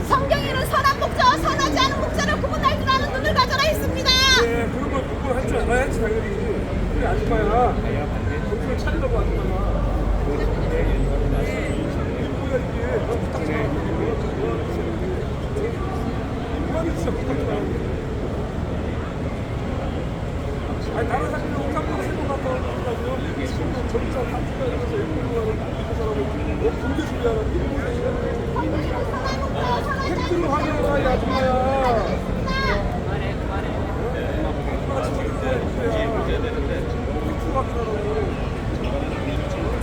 성경에는 선한 목자와 선하지 않은 목자를 구분할 줄 아는 눈을 가져라 했습니다. 네, 그런 걸 구분할 줄 알아야지 당연히. 우리 아줌마야. 정신을 차리라고 아줌마야. 뭐야 이게? 부탁 좀 하고. 뭐하는 진짜 부탁 좀 하고. 아니 다른 사람들 옥상으로 생각하고 하더라고요. 점자 파티가 이러면서 일본으로 가는 그 사람을 공개 준비하는 팩트를 확인해라 이 아줌마야.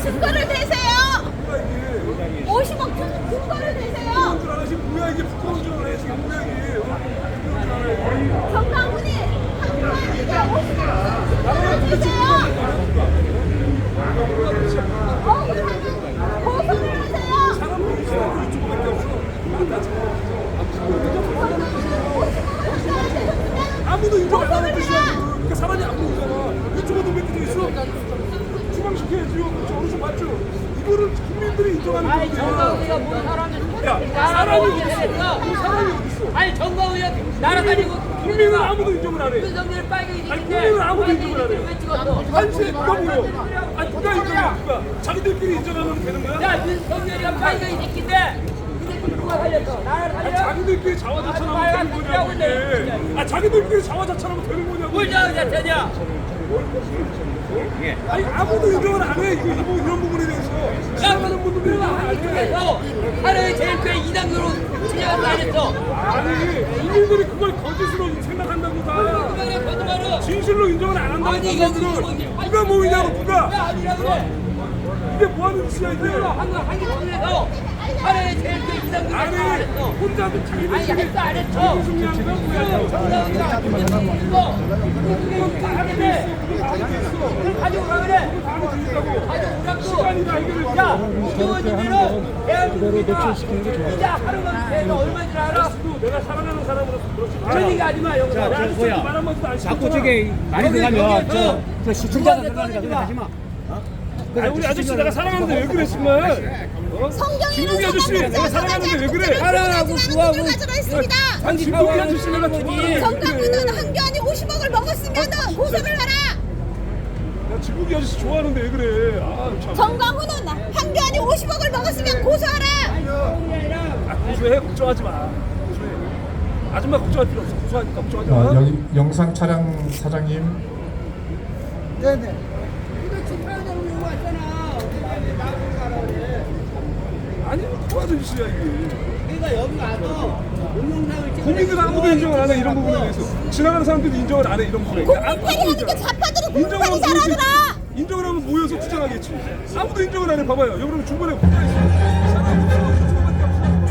증거를 대세요. 50억 증거를 대세요. 뭐야 이게 부끄러운 줄 알아요 지금 뭐야 이게. 정강훈이 한국에게 50억 증거를 대세요. 고소를 하세요. 사람들이 이쪽밖에 없어. 아무도 인정 안 하는 뜻이야. 그러니까 사람이 안 보이잖아. 이쪽에도 몇 개 있어. 추방시켜야죠. 저 어디서 봤죠? 이거를 국민들이 인정하는 거야. 아니 정광훈이가 뭔 사람이 야, 사람이 어디 있어? 사람이 어디 있어? 아니 정광훈이가 날아다니고 국민은 아무도 인정을 안 해. 윤석열 빨갱이 아니, 새끼인데 국민은 아무도 인정을 안 해. 왜 찍었어? 한시에 누가 보여? 아니 누가 인정해? 누가? 자기들끼리 인정하면 되는 거야? 야 윤석열이가 빨갱이 새끼인데 이 새끼 누가 살렸어? 나를 아니, 살려? 자기들끼리 자화자찬하면 되는 거냐고 이게. 아 자기들끼리 자화자찬하면 되는 거냐고. 뭘 자자자냐? 아니 아무도 인정을 안 해. 이거 이런 부분에 대해서 지나가는 분들이 인정을 안 해. 한국에서 하루에 제일 꽤 2당으로 진행을 안 했어. 아니 국민들이 그걸 거짓으로 생각한다고 다. 그거는 거짓말은 진실로 인정을 안 한다고 아니 이거 국민들은. 누가 모이냐고 누가. 왜 아니라고 그래? 이게 뭐 하는 짓이야 이게. 한국에서 하루에 제일 꽤 2당으로 아니 안 했어. 혼자도 자기들 아니 했어 안 했어. 승리한 거야 뭐야. 정당이가 이거 이거 다 하는데 가지고 가 그래. 가지고 시간이 다 오라고. 해결해. 야 이거는 대한민국이가 진짜 하루만 되면 얼마인지 알아? 내가 사랑하는 사람으로서 그렇지. 그런 얘기 하지 마 여기서. 야, 뭐야. 말 한마디도 안 자꾸 시켰잖아. 저게 많이 들어가면 저 시청자가 들어가니까 그래 하지 마. 아니, 우리 아저씨 내가 사랑하는데 왜 그래 정말? 김국희 아저씨 내가 사랑하는데 왜 그래? 사랑하고 좋아하고 가져라 했습니다. 아니 김국희 아저씨 내가 좋아하는데 왜 정강훈은 그래? 한교안이 50억을 먹었으면 고소를 하라. 나 김국희 아저씨 좋아하는데 왜 그래? 아 참. 정강훈은 한교안이 50억을 먹었으면 고소하라. 아, 고소해 걱정하지 마. 고소해. 아줌마 걱정할 필요 없어. 고소하니까 걱정하지 마. 여기 영상 촬영 사장님. 아니 누가 아저씨야 이게. 그러니까 여기 와서 동영상을 찍어. 국민들 아무도 인정을 안 해 이런 부분에 대해서. 지나가는 사람들도 인정을 안 해 이런 부분에. 국민패리 하는 게 좌파들은 국민패리 잘하더라. 인정을 하면 모여서 투쟁하겠지. 아무도 인정을 안 해. 봐봐요. 여러분 중간에 국가 있어. 사람 없어. 저거밖에 없어.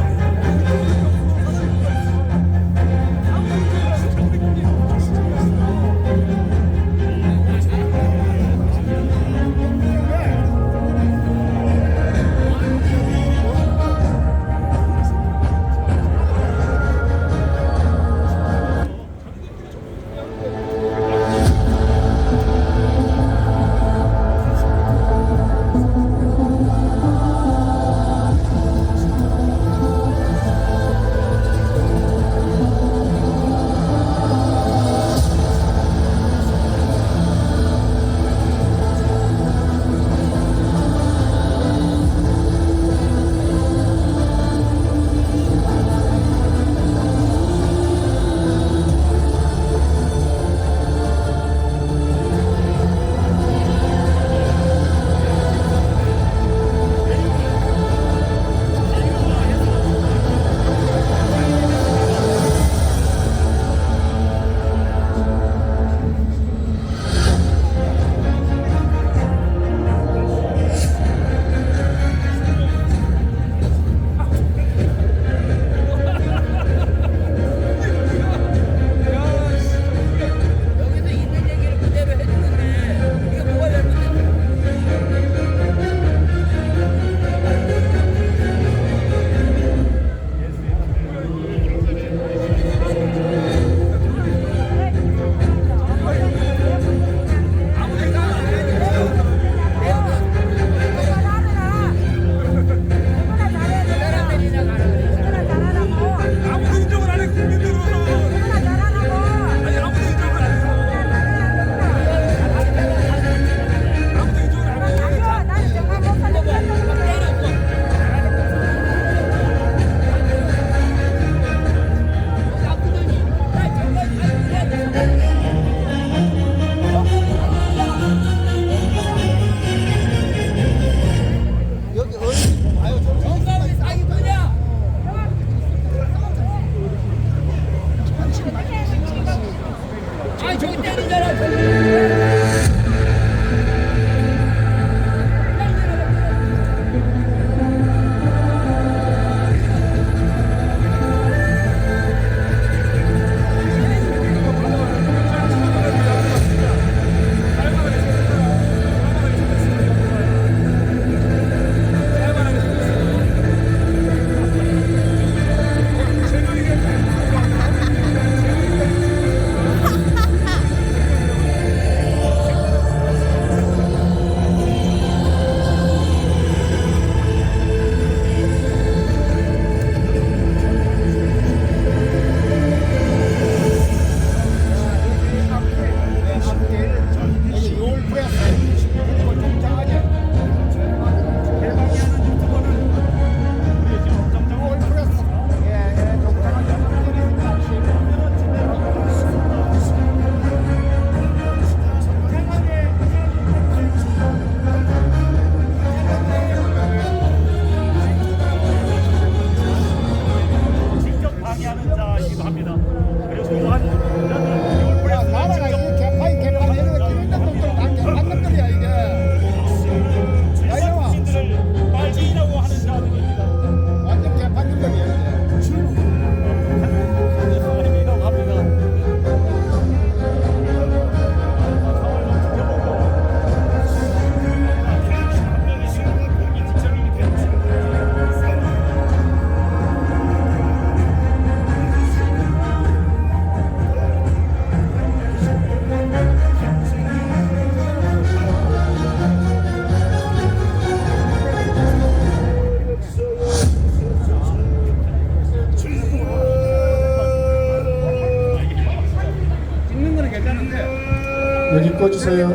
꺼주세요.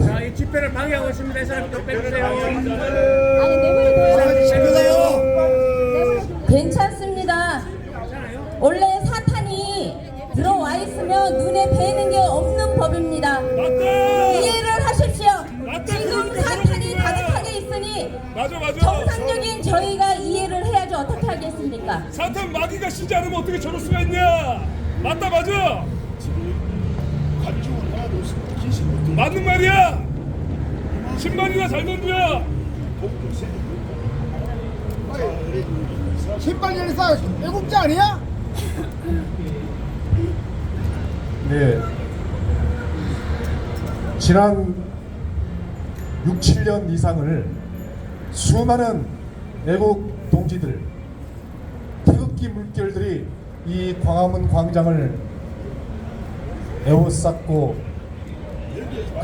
자, 이 집회를 방해하고 있습니다. 이 사람 좀 빼주세요. 아니 내버려둬요. 괜찮습니다. 원래 사탄이 들어와 있으면 눈에 뵈는 게 없는 법입니다. 이해를 하십시오. 지금 사탄이 가득하게 있으니 맞아. 정상적인 저희가 이해를 해야지 어떻게 하겠습니까? 사탄 마귀가 쉬지 않으면 어떻게 저럴 수가 있냐? 맞다. 맞는 말이야. 신발이나 잘 던져. 신발전에서 애국자 아니야? 네. 지난 6, 7년 이상을 수많은 애국 동지들, 태극기 물결들이 이 광화문 광장을 에워쌌고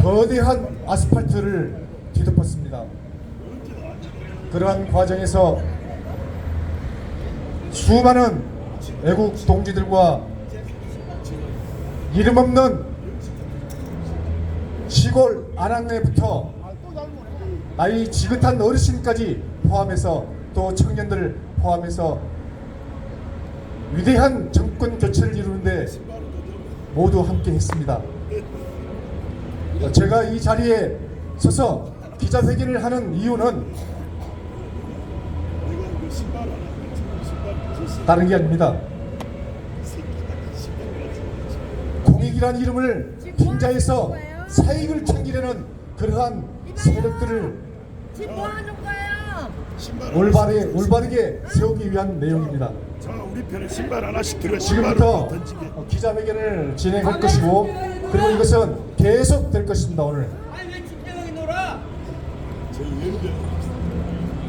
거대한 아스팔트를 뒤덮었습니다. 그러한 과정에서 수많은 애국 동지들과 이름 없는 시골 아낙네부터 나이 지긋한 어르신까지 포함해서 또 청년들 포함해서 위대한 정권 교체를 이루는데 모두 함께 했습니다. 제가 이 자리에 서서 기자회견을 하는 이유는 다른 게 아닙니다. 공익이란 이름을 빙자해서 사익을 챙기려는 그러한 세력들을 지금 뭐 하는 거예요? 올바르게 세우기 위한 내용입니다. 자, 우리 편에 신발 하나씩 들어. 지금부터 기자회견을 진행할 것이고 그리고 이것은 계속 될 것입니다. 오늘 아니 왜 집회장이 놀아?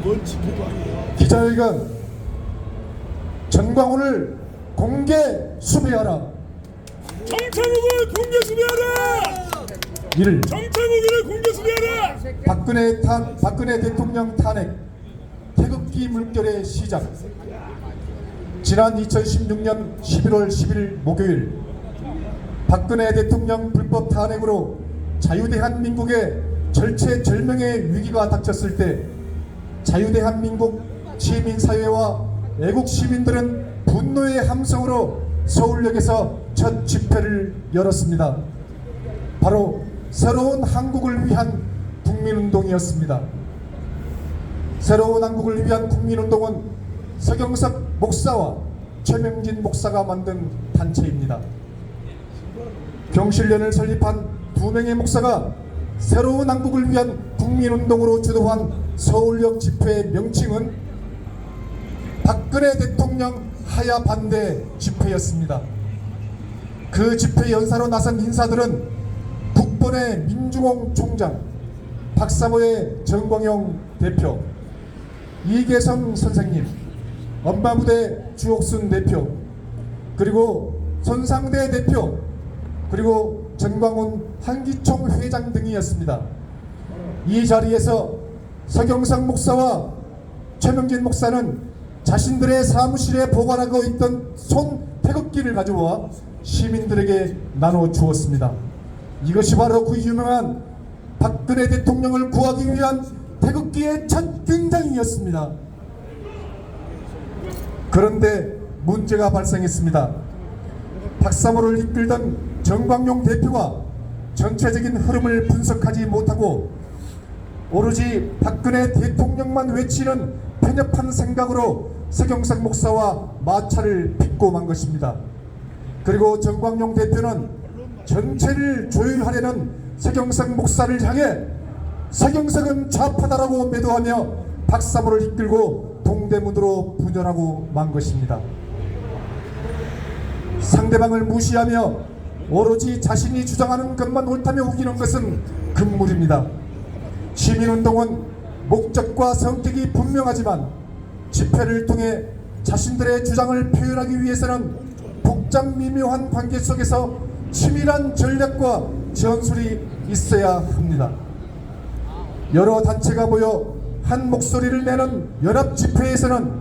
뭔 집회도 아니에요. 기자회견 전광훈을 공개 수배하라. 정창욱을 공개 수배하라. 이를 정창욱을 공개 수배하라. 박근혜 대통령 탄핵 태극기 물결의 시작. 지난 2016년 11월 10일 목요일 박근혜 대통령 불법 탄핵으로 자유대한민국의 절체절명의 위기가 닥쳤을 때 자유대한민국 시민사회와 애국 시민들은 분노의 함성으로 서울역에서 첫 집회를 열었습니다. 바로 새로운 한국을 위한 국민운동이었습니다. 새로운 한국을 위한 국민운동은 서경석 목사와 최명진 목사가 만든 단체입니다. 병실련을 설립한 두 명의 목사가 새로운 한국을 위한 국민운동으로 주도한 서울역 집회의 명칭은 박근혜 대통령 하야 반대 집회였습니다. 그 집회 연사로 나선 인사들은 국본의 민중홍 총장, 박사모의 정광용 대표, 이계성 선생님, 엄마부대 주옥순 대표, 그리고 손상대 대표, 그리고 전광훈 한기총 회장 등이었습니다. 이 자리에서 서경석 목사와 최명진 목사는 자신들의 사무실에 보관하고 있던 손 태극기를 가져와 시민들에게 나눠 주었습니다. 이것이 바로 그 유명한 박근혜 대통령을 구하기 위한 태극기의 첫 등장이었습니다. 그런데 문제가 발생했습니다. 박사모를 이끌던 정광용 대표가 전체적인 흐름을 분석하지 못하고 오로지 박근혜 대통령만 외치는 편협한 생각으로 서경석 목사와 마찰을 빚고 만 것입니다. 그리고 정광용 대표는 전체를 조율하려는 서경석 목사를 향해 서경석은 좌파다라고 매도하며 박사모를 이끌고 동대문으로 분열하고 만 것입니다. 상대방을 무시하며 오로지 자신이 주장하는 것만 옳다며 우기는 것은 금물입니다. 시민운동은 목적과 성격이 분명하지만 집회를 통해 자신들의 주장을 표현하기 위해서는 복잡 미묘한 관계 속에서 치밀한 전략과 전술이 있어야 합니다. 여러 단체가 모여 한 목소리를 내는 연합 집회에서는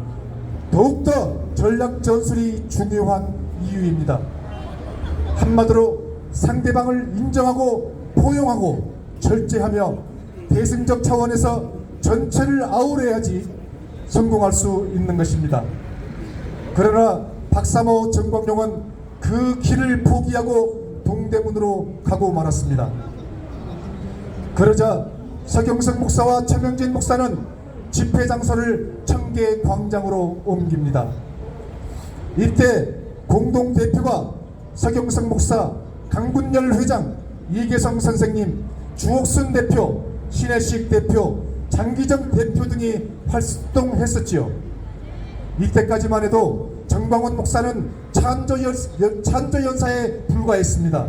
더욱더 전략 전술이 중요한 이유입니다. 한마디로 상대방을 인정하고 포용하고 절제하며 대승적 차원에서 전체를 아우러야지 성공할 수 있는 것입니다. 그러나 박사모 정광용은 그 길을 포기하고 동대문으로 가고 말았습니다. 그러자 서경석 목사와 최명진 목사는 집회 장소를 청계광장으로 옮깁니다. 이때 공동대표가 서경석 목사, 강군열 회장, 이계성 선생님, 주옥순 대표, 신혜식 대표, 장기정 대표 등이 활동했었지요. 이때까지만 해도 정광훈 목사는 찬조연사에 불과했습니다.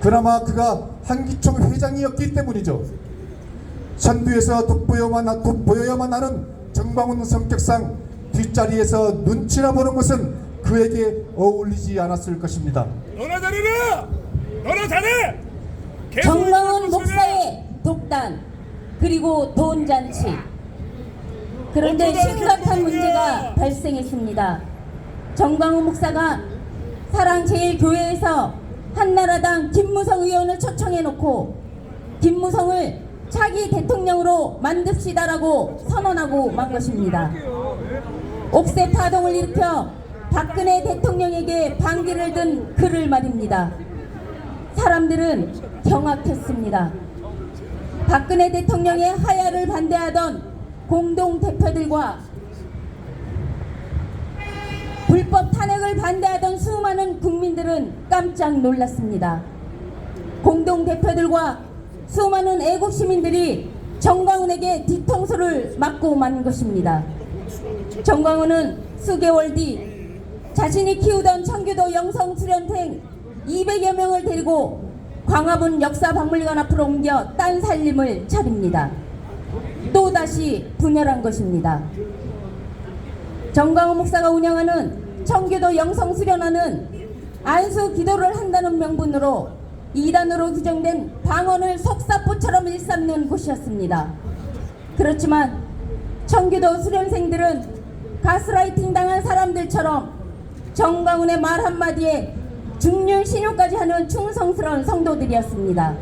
그나마 그가 한기총 회장이었기 때문이죠. 선두에서 돋보여야만 하는 정광훈 성격상 뒷자리에서 눈치나 보는 것은 그에게 어울리지 않았을 것입니다. 너나 잘해라! 너나 잘해! 정광훈 목사의 독단 그리고 돈잔치. 그런데 심각한 문제가 발생했습니다. 정광훈 목사가 사랑제일교회에서 한나라당 김무성 의원을 초청해놓고 김무성을 차기 대통령으로 만듭시다라고 선언하고 만 것입니다. 옥새 파동을 일으켜 박근혜 대통령에게 반기를 든 그를 말입니다. 사람들은 경악했습니다. 박근혜 대통령의 하야를 반대하던 공동대표들과 불법 탄핵을 반대하던 수많은 국민들은 깜짝 놀랐습니다. 공동대표들과 수많은 애국시민들이 정광훈에게 뒤통수를 맞고 만 것입니다. 정광훈은 수개월 뒤 자신이 키우던 청교도 영성수련생 200여 명을 데리고 광화문 역사박물관 앞으로 옮겨 딴 살림을 차립니다. 또다시 분열한 것입니다. 정광훈 목사가 운영하는 청교도 영성수련원은 안수 기도를 한다는 명분으로 이단으로 규정된 방언을 속사포처럼 일삼는 곳이었습니다. 그렇지만 청교도 수련생들은 가스라이팅 당한 사람들처럼 정광훈의 말 한마디에 중륜신용까지 하는 충성스러운 성도들이었습니다.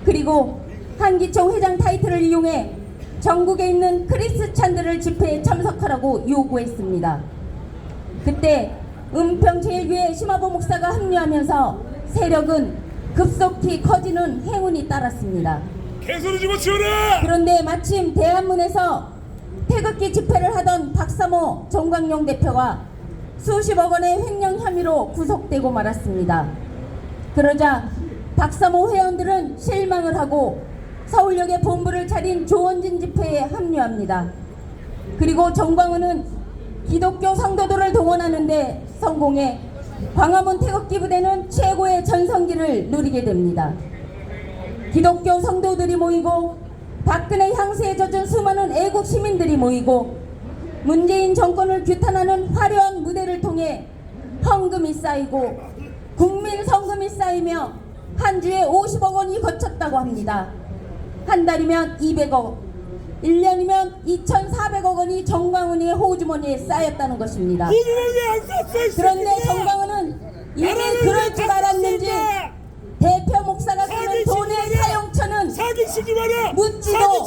그리고 한기총 회장 타이틀을 이용해 전국에 있는 크리스찬들을 집회에 참석하라고 요구했습니다. 그때 은평제일교회 심화보 목사가 합류하면서 세력은 급속히 커지는 행운이 따랐습니다. 개소리 집어치워라! 그런데 마침 대한문에서 태극기 집회를 하던 박사모 정광용 대표가 수십억 원의 횡령 혐의로 구속되고 말았습니다. 그러자 박사모 회원들은 실망을 하고 서울역에 본부를 차린 조원진 집회에 합류합니다. 그리고 정광훈은 기독교 성도들을 동원하는데 성공해 광화문 태극기 부대는 최고의 전성기를 누리게 됩니다. 기독교 성도들이 모이고 박근혜 향수에 젖은 수많은 애국 시민들이 모이고 문재인 정권을 규탄하는 화려한 무대를 통해 헌금이 쌓이고 국민 성금이 쌓이며 한 주에 50억 원이 거쳤다고 합니다. 한 달이면 200억, 1년이면 2,400억 원이 정광훈의 호주머니에 쌓였다는 것입니다. 그런데 정광훈은 이미 그럴 줄 알았는지 대표 목사가 쓰는 돈의 사용처는 묻지도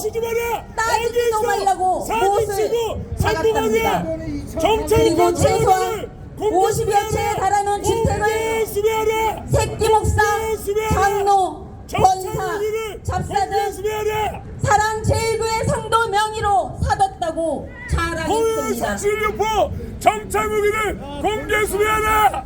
따지지도 말라고 못을 박았답니다. 그리고 최소한 50여 채에 달하는 주택을 새끼 목사, 장로, 권사, 잡사 등 사랑제일교회 성도 명의로 사뒀다고 자랑했습니다. 정찰무기를 공개 수배하라!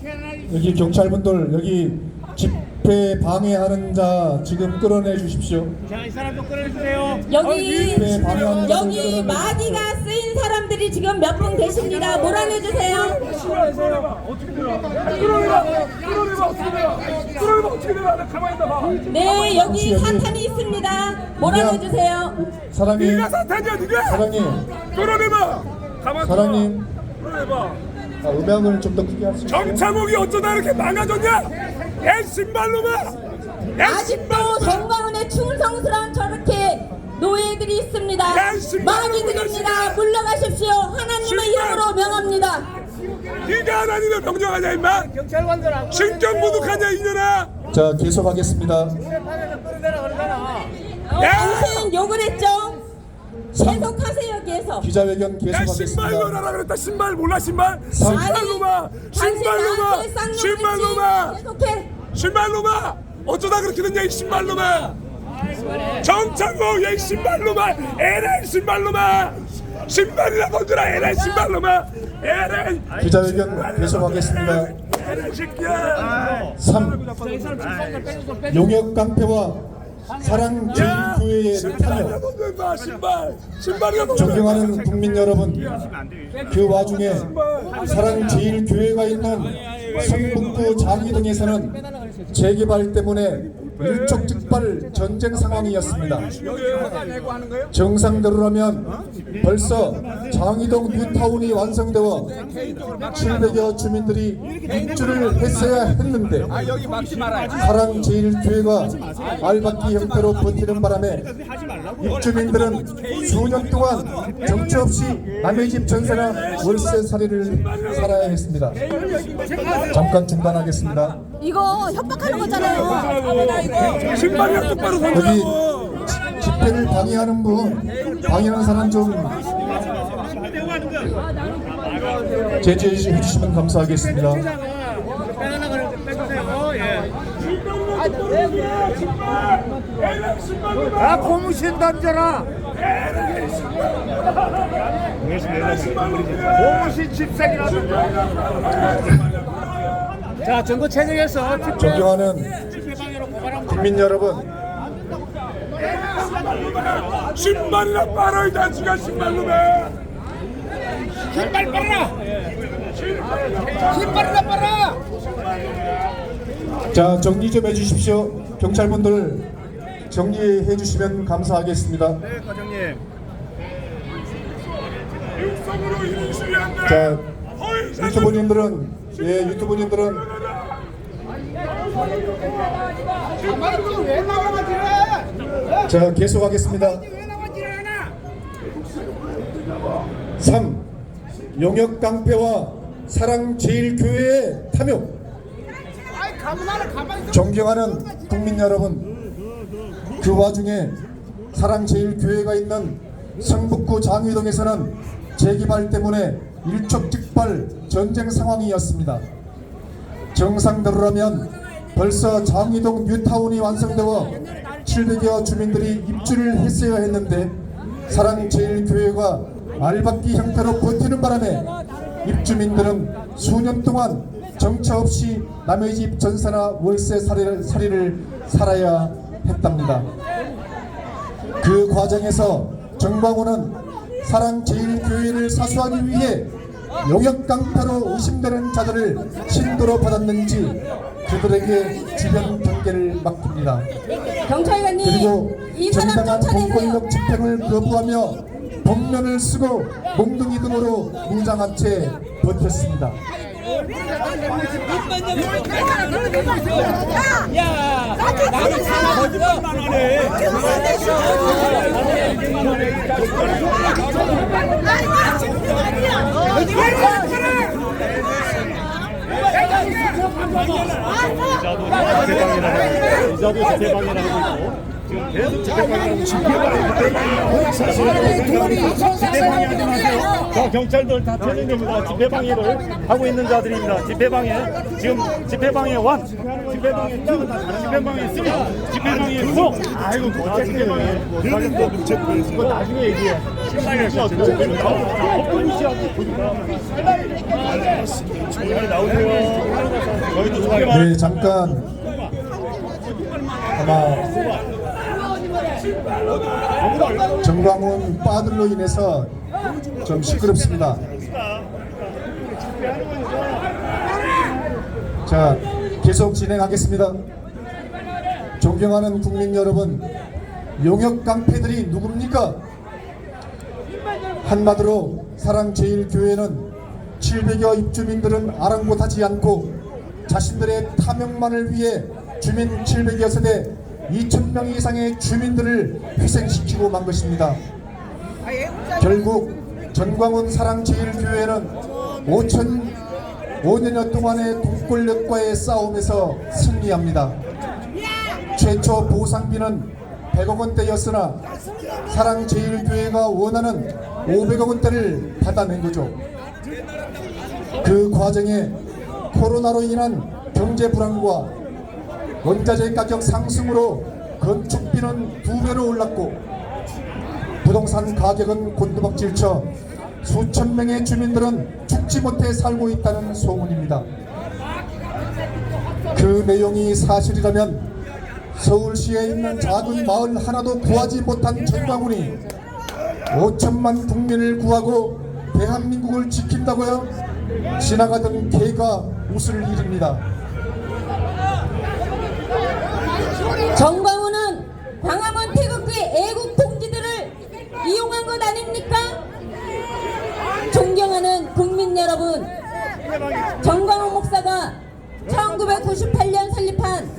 여기 경찰분들 여기 집회 집회 방해하는 자 지금 끌어내 주십시오. 자, 이 사람 좀 끌어주세요. 여기 집회 방해하는 자를 여기 끌어내 마디가 쓰인 사람들이 지금 몇 분 계십니다. 몰아내주세요. 끌어내봐 어떻게 내가 나 가만히 있나 봐. 네, 여기 사탄이 있습니다. 몰아내주세요. 사랑님, 네가 사탄이야 네가. 사랑님, 끌어내봐. 가만. 사랑님. 끌어내봐. 음향을 좀 더 크게 할 수 있어요? 정창욱이 어쩌다 이렇게 망가졌냐? 야 신발놈아! 야 아직도 정광훈의 충성스러운 저렇게 노예들이 있습니다. 야, 신발 마귀들입니다. 물러가십시오. 하나님의 신발. 이름으로 명합니다. 네가 하나님을 명령하냐 임마? 신경 모독하냐 이년아? 자, 계속하겠습니다. 당신 욕을 했죠? 삼. 계속하세요. 계속. 기자회견 야 신발 계속하겠습니다. 넣으라 그랬다. 신발 몰라 신발? 삼. 신발놈아! 신발놈아! 신발놈아! 계속해. 신발놈아! 어쩌다 그렇게 됐냐 이 신발놈아! 정창욱 이 신발놈아! LA 신발놈아! 신발이나 던져라 LA 신발놈아! LA 기자회견 계속하겠습니다. LA 새끼야! 3. 용역 깡패와 사랑 제일교회의 신발이나 참여. 던져 임마 신발! 신발이나 던져! 존경하는 국민 여러분, 그 와중에 사랑 제일교회가 있는 성북구 장이동에서는 재개발 때문에 일촉즉발 전쟁 상황이었습니다. 정상대로라면 벌써 장이동 뉴타운이 완성되어 700여 주민들이 입주를 했어야 했는데 사랑 제일교회가 알박기 형태로 버티는 바람에 입주민들은 수년 동안 정처 없이 남의 집 전세나 월세살이를 살아야 했습니다. 잠깐 중단하겠습니다. 이거 협박하는 거잖아요. 신발이나 똑바로 여기 던져라고! 집회를 방해하는 분, 방해하는 사람 좀 제지해 주시면 감사하겠습니다. 아, 고무신 던져라. 고무신 집색이라도. 자, 정부 체제에서 존경하는 국민 여러분, 신발이나 빨아 이 자식아 신발놈아! 신발 빨아라. 신발이나 빨아. 자, 정리 좀 해주십시오. 경찰분들 정리해 주시면 감사하겠습니다. 네, 과장님. 육성으로 이루시면 안 돼! 자, 유튜브님들은 말도 왜 나가지 그래? 자, 계속하겠습니다. 왜 나가지 않아? 3. 용역 깡패와 사랑 제일교회의 탐욕. 아이 가만히 가만히 있어. 존경하는 국민 여러분, 그 와중에 사랑 제일교회가 있는 성북구 장위동에서는 재개발 때문에 일촉즉발 전쟁 상황이었습니다. 정상대로라면 벌써 장위동 뉴타운이 완성되어 700여 주민들이 입주를 했어야 했는데 사랑 제일교회가 알박기 형태로 버티는 바람에 입주민들은 수년 동안 정처 없이 남의 집 전세나 월세 살이를 살아야 했답니다. 그 과정에서 정광훈은 사랑 제일교회를 사수하기 위해 용역 깡패로 의심되는 자들을 신도로 받았는지 그들에게 주변 경계를 맡깁니다. 경찰관님, 그리고 이 사람 정당한 쫓아내세요. 공권력 집행을 거부하며 복면을 쓰고 몽둥이 등으로 무장한 채 버텼습니다. 야! 나는 거짓말만 하네. 아니야, 지금 아니야. 이자도 집회방해라고 있고 지금 계속 집회방해하지 마세요. 저 경찰들 다 퇴진됩니다. 집회방해를 하고 있는 자들입니다. 집회방해 지금 집회방해 1, 집회방해 2, 집회방해 3, 집회방해 4. 아이고 뭐 집회방해 이거 나중에 얘기해. 나오세요. 저희도 네, 잠깐 아마 정광훈 빠들로 인해서 좀 시끄럽습니다. 자, 계속 진행하겠습니다. 존경하는 국민 여러분, 용역 깡패들이 누굽니까? 한마디로 사랑제일교회는 700여 입주민들은 아랑곳하지 않고 자신들의 탐욕만을 위해 주민 700여 세대 2,000명 이상의 주민들을 희생시키고 만 것입니다. 결국 전광훈 사랑제일교회는 5년여 동안의 동권력과의 싸움에서 승리합니다. 최초 보상비는 100억 원대였으나 사랑제일교회가 원하는 500억 원대를 받아낸 거죠. 그 과정에 코로나로 인한 경제 불안과 원자재 가격 상승으로 건축비는 2배로 올랐고 부동산 가격은 곤두박질쳐 수천 명의 주민들은 죽지 못해 살고 있다는 소문입니다. 그 내용이 사실이라면 서울시에 있는 작은 마을 하나도 구하지 못한 전광훈이 5천만 국민을 구하고 대한민국을 지킨다고요? 지나가던 개가 웃을 일입니다. 정광훈은 광화문 태극기 애국 동지들을 이용한 것 아닙니까? 존경하는 국민 여러분, 정광훈 목사가 1998년 설립한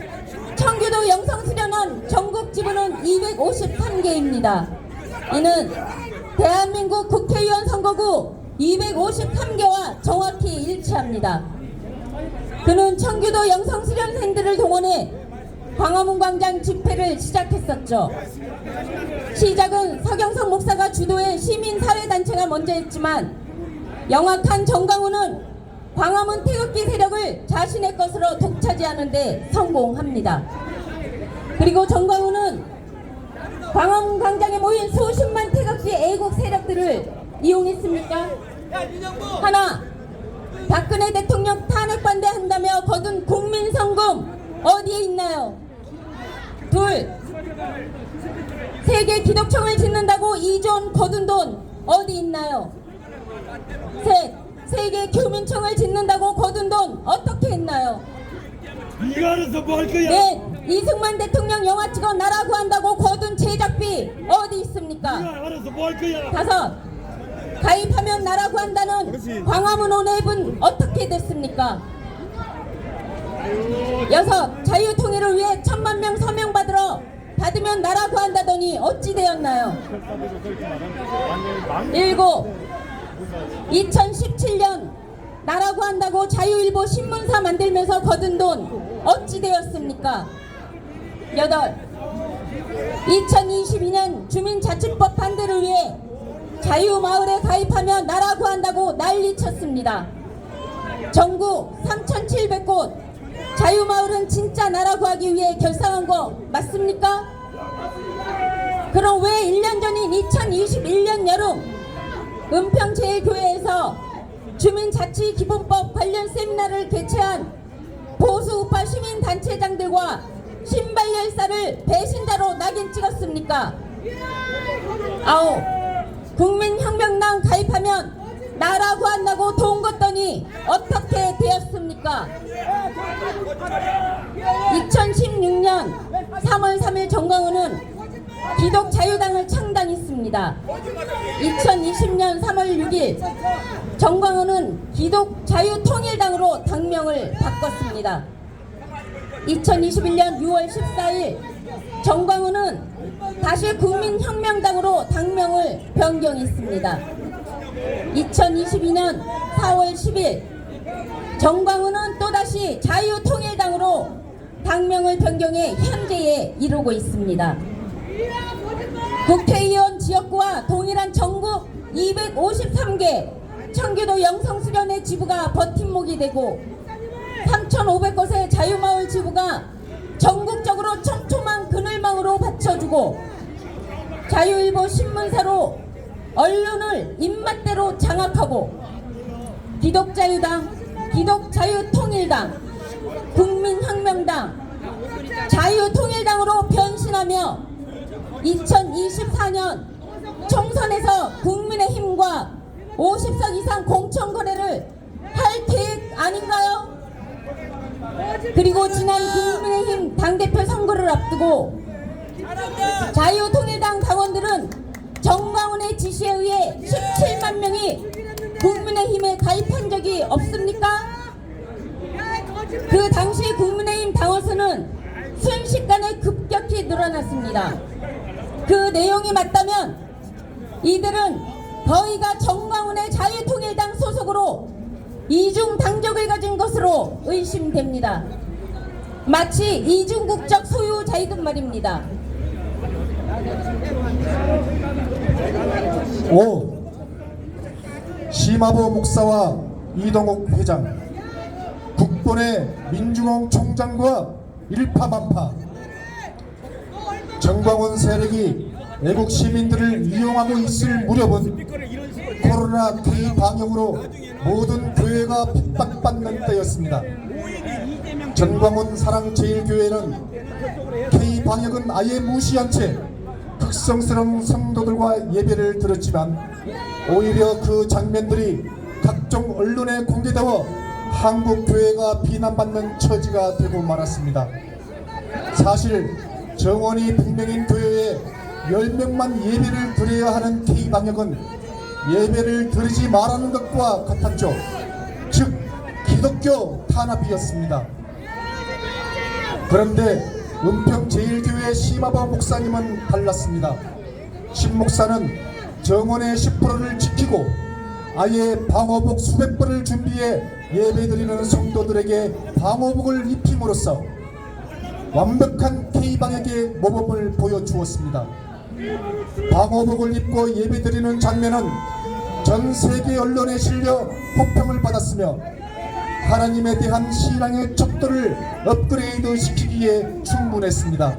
청교도 영성수련원 전국 지부는 253개입니다. 이는 대한민국 국회의원 선거구 253개와 정확히 일치합니다. 그는 청교도 영성수련생들을 동원해 광화문 광장 집회를 시작했었죠. 시작은 서경석 목사가 주도해 시민사회단체가 먼저 했지만 영악한 정광훈은 광화문 태극기 세력을 자신의 것으로 독차지하는 데 성공합니다. 그리고 정광훈은 광화문 광장에 모인 수십만 태극기 애국 세력들을 이용했습니까? 하나, 박근혜 대통령 탄핵 반대한다며 거둔 국민성금 어디에 있나요? 둘, 세계 기독청을 짓는다고 2조 원 거둔 돈 어디 있나요? 셋, 세계 교민청을 짓는다고 거둔 돈 어떻게 했나요? 네가 알아서 뭐 할 거야? 넷, 이승만 대통령 영화 찍어 나라 구한다고 거둔 제작비 어디 있습니까? 네가 알아서 뭐 할 거야? 다섯, 가입하면 나라 구한다는 광화문 온앱은 어떻게 됐습니까? 여섯, 자유통일을 위해 1,000만 명 서명 받으면 나라 구한다더니 어찌 되었나요? 일곱, 2017년 나라 구한다고 자유일보 신문사 만들면서 거둔 돈 어찌 되었습니까? 여덟, 2022년 주민자치법 반대를 위해 자유마을에 가입하면 나라 구한다고 난리쳤습니다. 전국 3,700곳 자유마을은 진짜 나라 구하기 위해 결성한 거 맞습니까? 그럼 왜 1년 전인 2021년 여름 은평제일교회에서 주민자치기본법 관련 세미나를 개최한 보수우파 시민단체장들과 신발열사를 배신자로 낙인 찍었습니까? 아홉, 국민혁명당 가입하면 나라 구한다고 돈 걷더니 어떻게 되었습니까? 2016년 3월 3일 정광훈은 기독자유당을 창당했습니다. 2020년 3월 6일 정광훈은 기독자유통일당으로 당명을 바꿨습니다. 2021년 6월 14일 정광훈은 다시 국민혁명당으로 당명을 변경했습니다. 2022년 4월 10일 정광훈은 또다시 자유통일당으로 당명을 변경해 현재에 이르고 있습니다. 국회의원 지역구와 동일한 전국 253개 청교도 영성수련회 지부가 버팀목이 되고 3,500곳의 자유마을 지부가 전국적으로 촘촘한 그늘망으로 받쳐주고 자유일보 신문사로 언론을 입맛대로 장악하고 기독자유당, 기독자유통일당, 국민혁명당, 자유통일당으로 변신하며 2024년 총선에서 국민의힘과 50석 이상 공천거래를 할 계획 아닌가요? 그리고 지난 국민의힘 당대표 선거를 앞두고 자유통일당 당원들은 정광훈의 지시에 의해 17만 명이 국민의힘에 가입한 적이 없습니까? 그 당시 국민의힘 당원수는 순식간에 급격히 늘어났습니다. 그 내용이 맞다면 이들은 거의가 정광훈의 자유통일당 소속으로 이중 당적을 가진 것으로 의심됩니다. 마치 이중국적 소유자이듯 말입니다. 5. 심화보 목사와 이동욱 회장, 국본의 민중홍 총장과 일파만파, 정광훈 세력이 애국 시민들을 이용하고 있을 무렵은 코로나 K 방역으로 모든 교회가 핍박받는 때였습니다. 정광훈 사랑제일교회는 K 방역은 아예 무시한 채 극성스러운 성도들과 예배를 드렸지만 오히려 그 장면들이 각종 언론에 공개되어 한국 교회가 비난받는 처지가 되고 말았습니다. 사실 정원이 100명인 교회에 10명만 예배를 드려야 하는 K방역은 예배를 드리지 말라는 것과 같았죠. 즉 기독교 탄압이었습니다. 그런데 은평제일교회 심화보 목사님은 달랐습니다. 심 목사는 정원의 10%를 지키고 아예 방호복 수백 벌을 준비해 예배드리는 성도들에게 방호복을 입힘으로써 완벽한 K방역의 모범을 보여주었습니다. 방호복을 입고 예배드리는 장면은 전 세계 언론에 실려 호평을 받았으며 하나님에 대한 신앙의 척도를 업그레이드 시키기에 충분했습니다.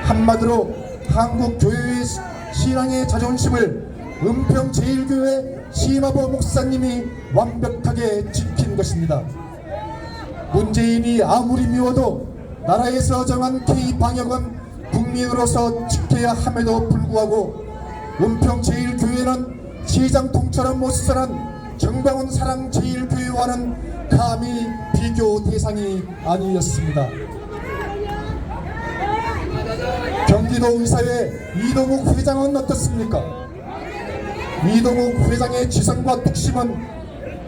한마디로 한국 교회의 신앙의 자존심을 은평제일교회 심화보 목사님이 완벽하게 지킨 것입니다. 문재인이 아무리 미워도 나라에서 정한 K방역은 국민으로서 지켜야 함에도 불구하고 은평제일교회는 시장 통처럼 모습선한 정광훈 사랑제일교회와는 감히 비교 대상이 아니었습니다. 경기도 의사회 이동욱 회장은 어떻습니까? 이동욱 회장의 지성과 뚝심은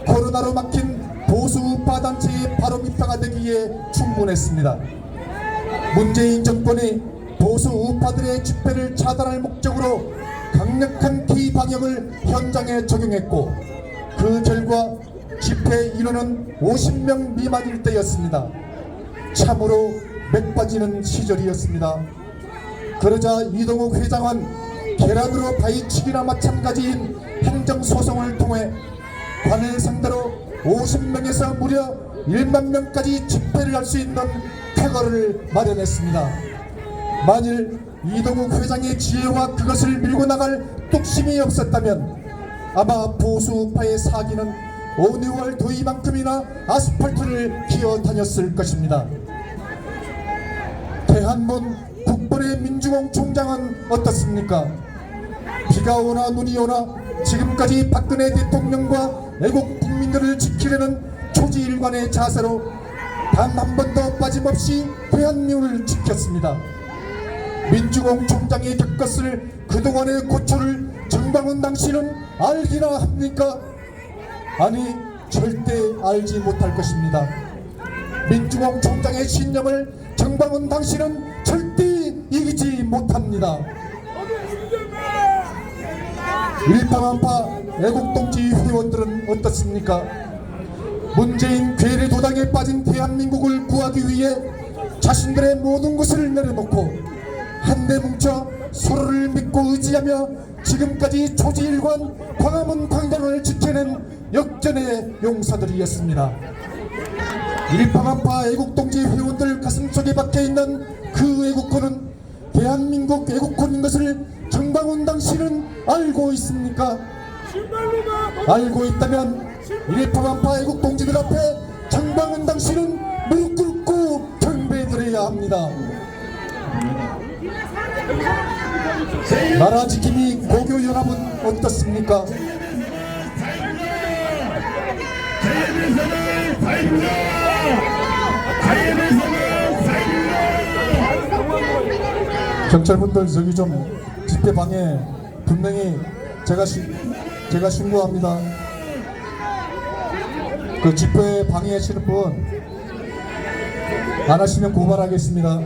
코로나로 막힌 보수 우파 단체의 바로미터가 되기에 충분했습니다. 문재인 정권이 보수 우파들의 집회를 차단할 목적으로 강력한 K방역을 현장에 적용했고 그 결과 집회 인원은 50명 미만일 때였습니다. 참으로 맥빠지는 시절이었습니다. 그러자 이동욱 회장은 계란으로 바위치기나 마찬가지인 행정소송을 통해 관을 상대로 50명에서 무려 1만 명까지 집회를 할 수 있는 쾌거를 마련했습니다. 만일 이동욱 회장의 지혜와 그것을 밀고 나갈 뚝심이 없었다면 아마 보수우파의 사기는 오니월 도이만큼이나 아스팔트를 기어 다녔을 것입니다. 대한문 국본의 민중홍 총장은 어떻습니까? 비가 오나 눈이 오나 지금까지 박근혜 대통령과 애국 국민들을 지키려는 초지일관의 자세로 단 한 번도 빠짐없이 대한민국을 지켰습니다. 민중홍 총장이 겪었을 그동안의 고초를 정광훈 당신은 알기나 합니까? 아니, 절대 알지 못할 것입니다. 민중홍 총장의 신념을 정광훈 당신은 절대 이기지 못합니다. 일파만파 애국동지 회원들은 어떻습니까? 문재인 괴뢰 도당에 빠진 대한민국을 구하기 위해 자신들의 모든 것을 내려놓고 한데 뭉쳐 서로를 믿고 의지하며 지금까지 초지일관 광화문 광장을 지켜낸 역전의 용사들이었습니다. 일파만파 애국동지 회원들 가슴속에 박혀있는 그 애국권은 대한민국 애국권인 것을 정광훈 당신은 알고 있습니까? 알고 있다면 일파만파 애국동지들 앞에 정광훈 당신은 무릎 꿇고 경배드려야 지켜야 합니다. 나라 지킴이 고교연합은 어떻습니까? 경찰분들 저기 좀 집회 방해 분명히 제가 신고합니다. 그 집회 방해하시는 분 안 하시면 고발하겠습니다.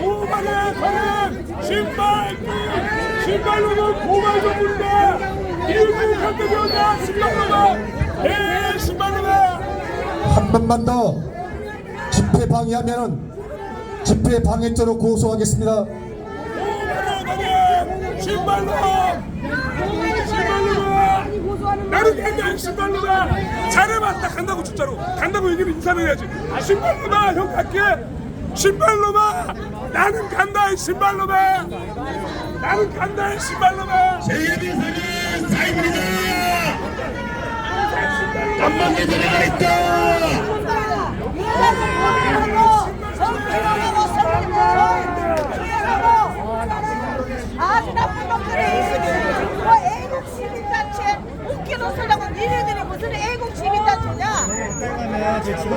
고발에 관한 신발로는 고발 전문이다. 이웃을 간대교다 신발로다. 신발로다. 한 번만 더 집회 방해하면은 집회 방해죄로 고소하겠습니다. 신발로다. 나는 간다 신발로다. 잘해봐 딱 간다고 진짜로 간다고 얘기를 인사를 해야지. 신발로다 형 갈게. 신발로다. 나는 간다 신발로다. 나는 간다 신발로다. JMB선은 사입니다. 전방에 들어가 있다. 아주 나쁜 놈들이 있으니 뭐 애국 시민단체 웃기는 소리하고 니네들이 무슨 애국 시민단체냐?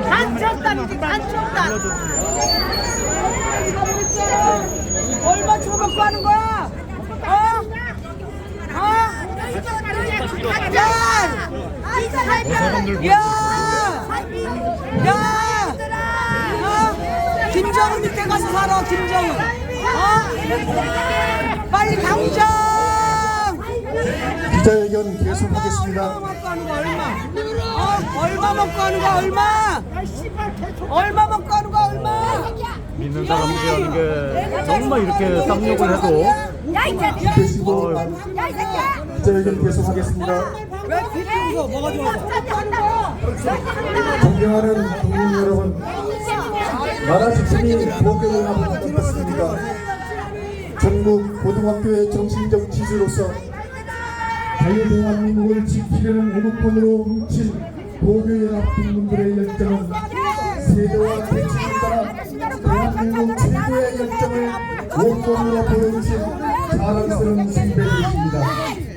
간첩단이지 간첩단. 얼마 줘먹고 하는 거야? 김정은 밑에 가서 살아 김정은. 빨리 당장. 기자회견 계속하겠습니다. 얼마 먹고 하는 거야 얼마? 얼마 먹고 하는 거야 얼마? 믿는 사람들이 하는 게 정말 이렇게 쌍욕을 해도 되시고 기자회견 계속하겠습니다. 왜 뒤집어서 뭐가 좋아? 존경하는 국민 여러분, 나라 지킴이 고교연합은 어떻습니까? 전국 고등학교의 정신적 지주로서 자유대한민국을 지키려는 애국권으로 뭉친 고교연합 국민들의 열정은 세대와 대치에 따라 대한민국 최고의 열정을 온몸으로 보여주신 자랑스러운 선배이십니다.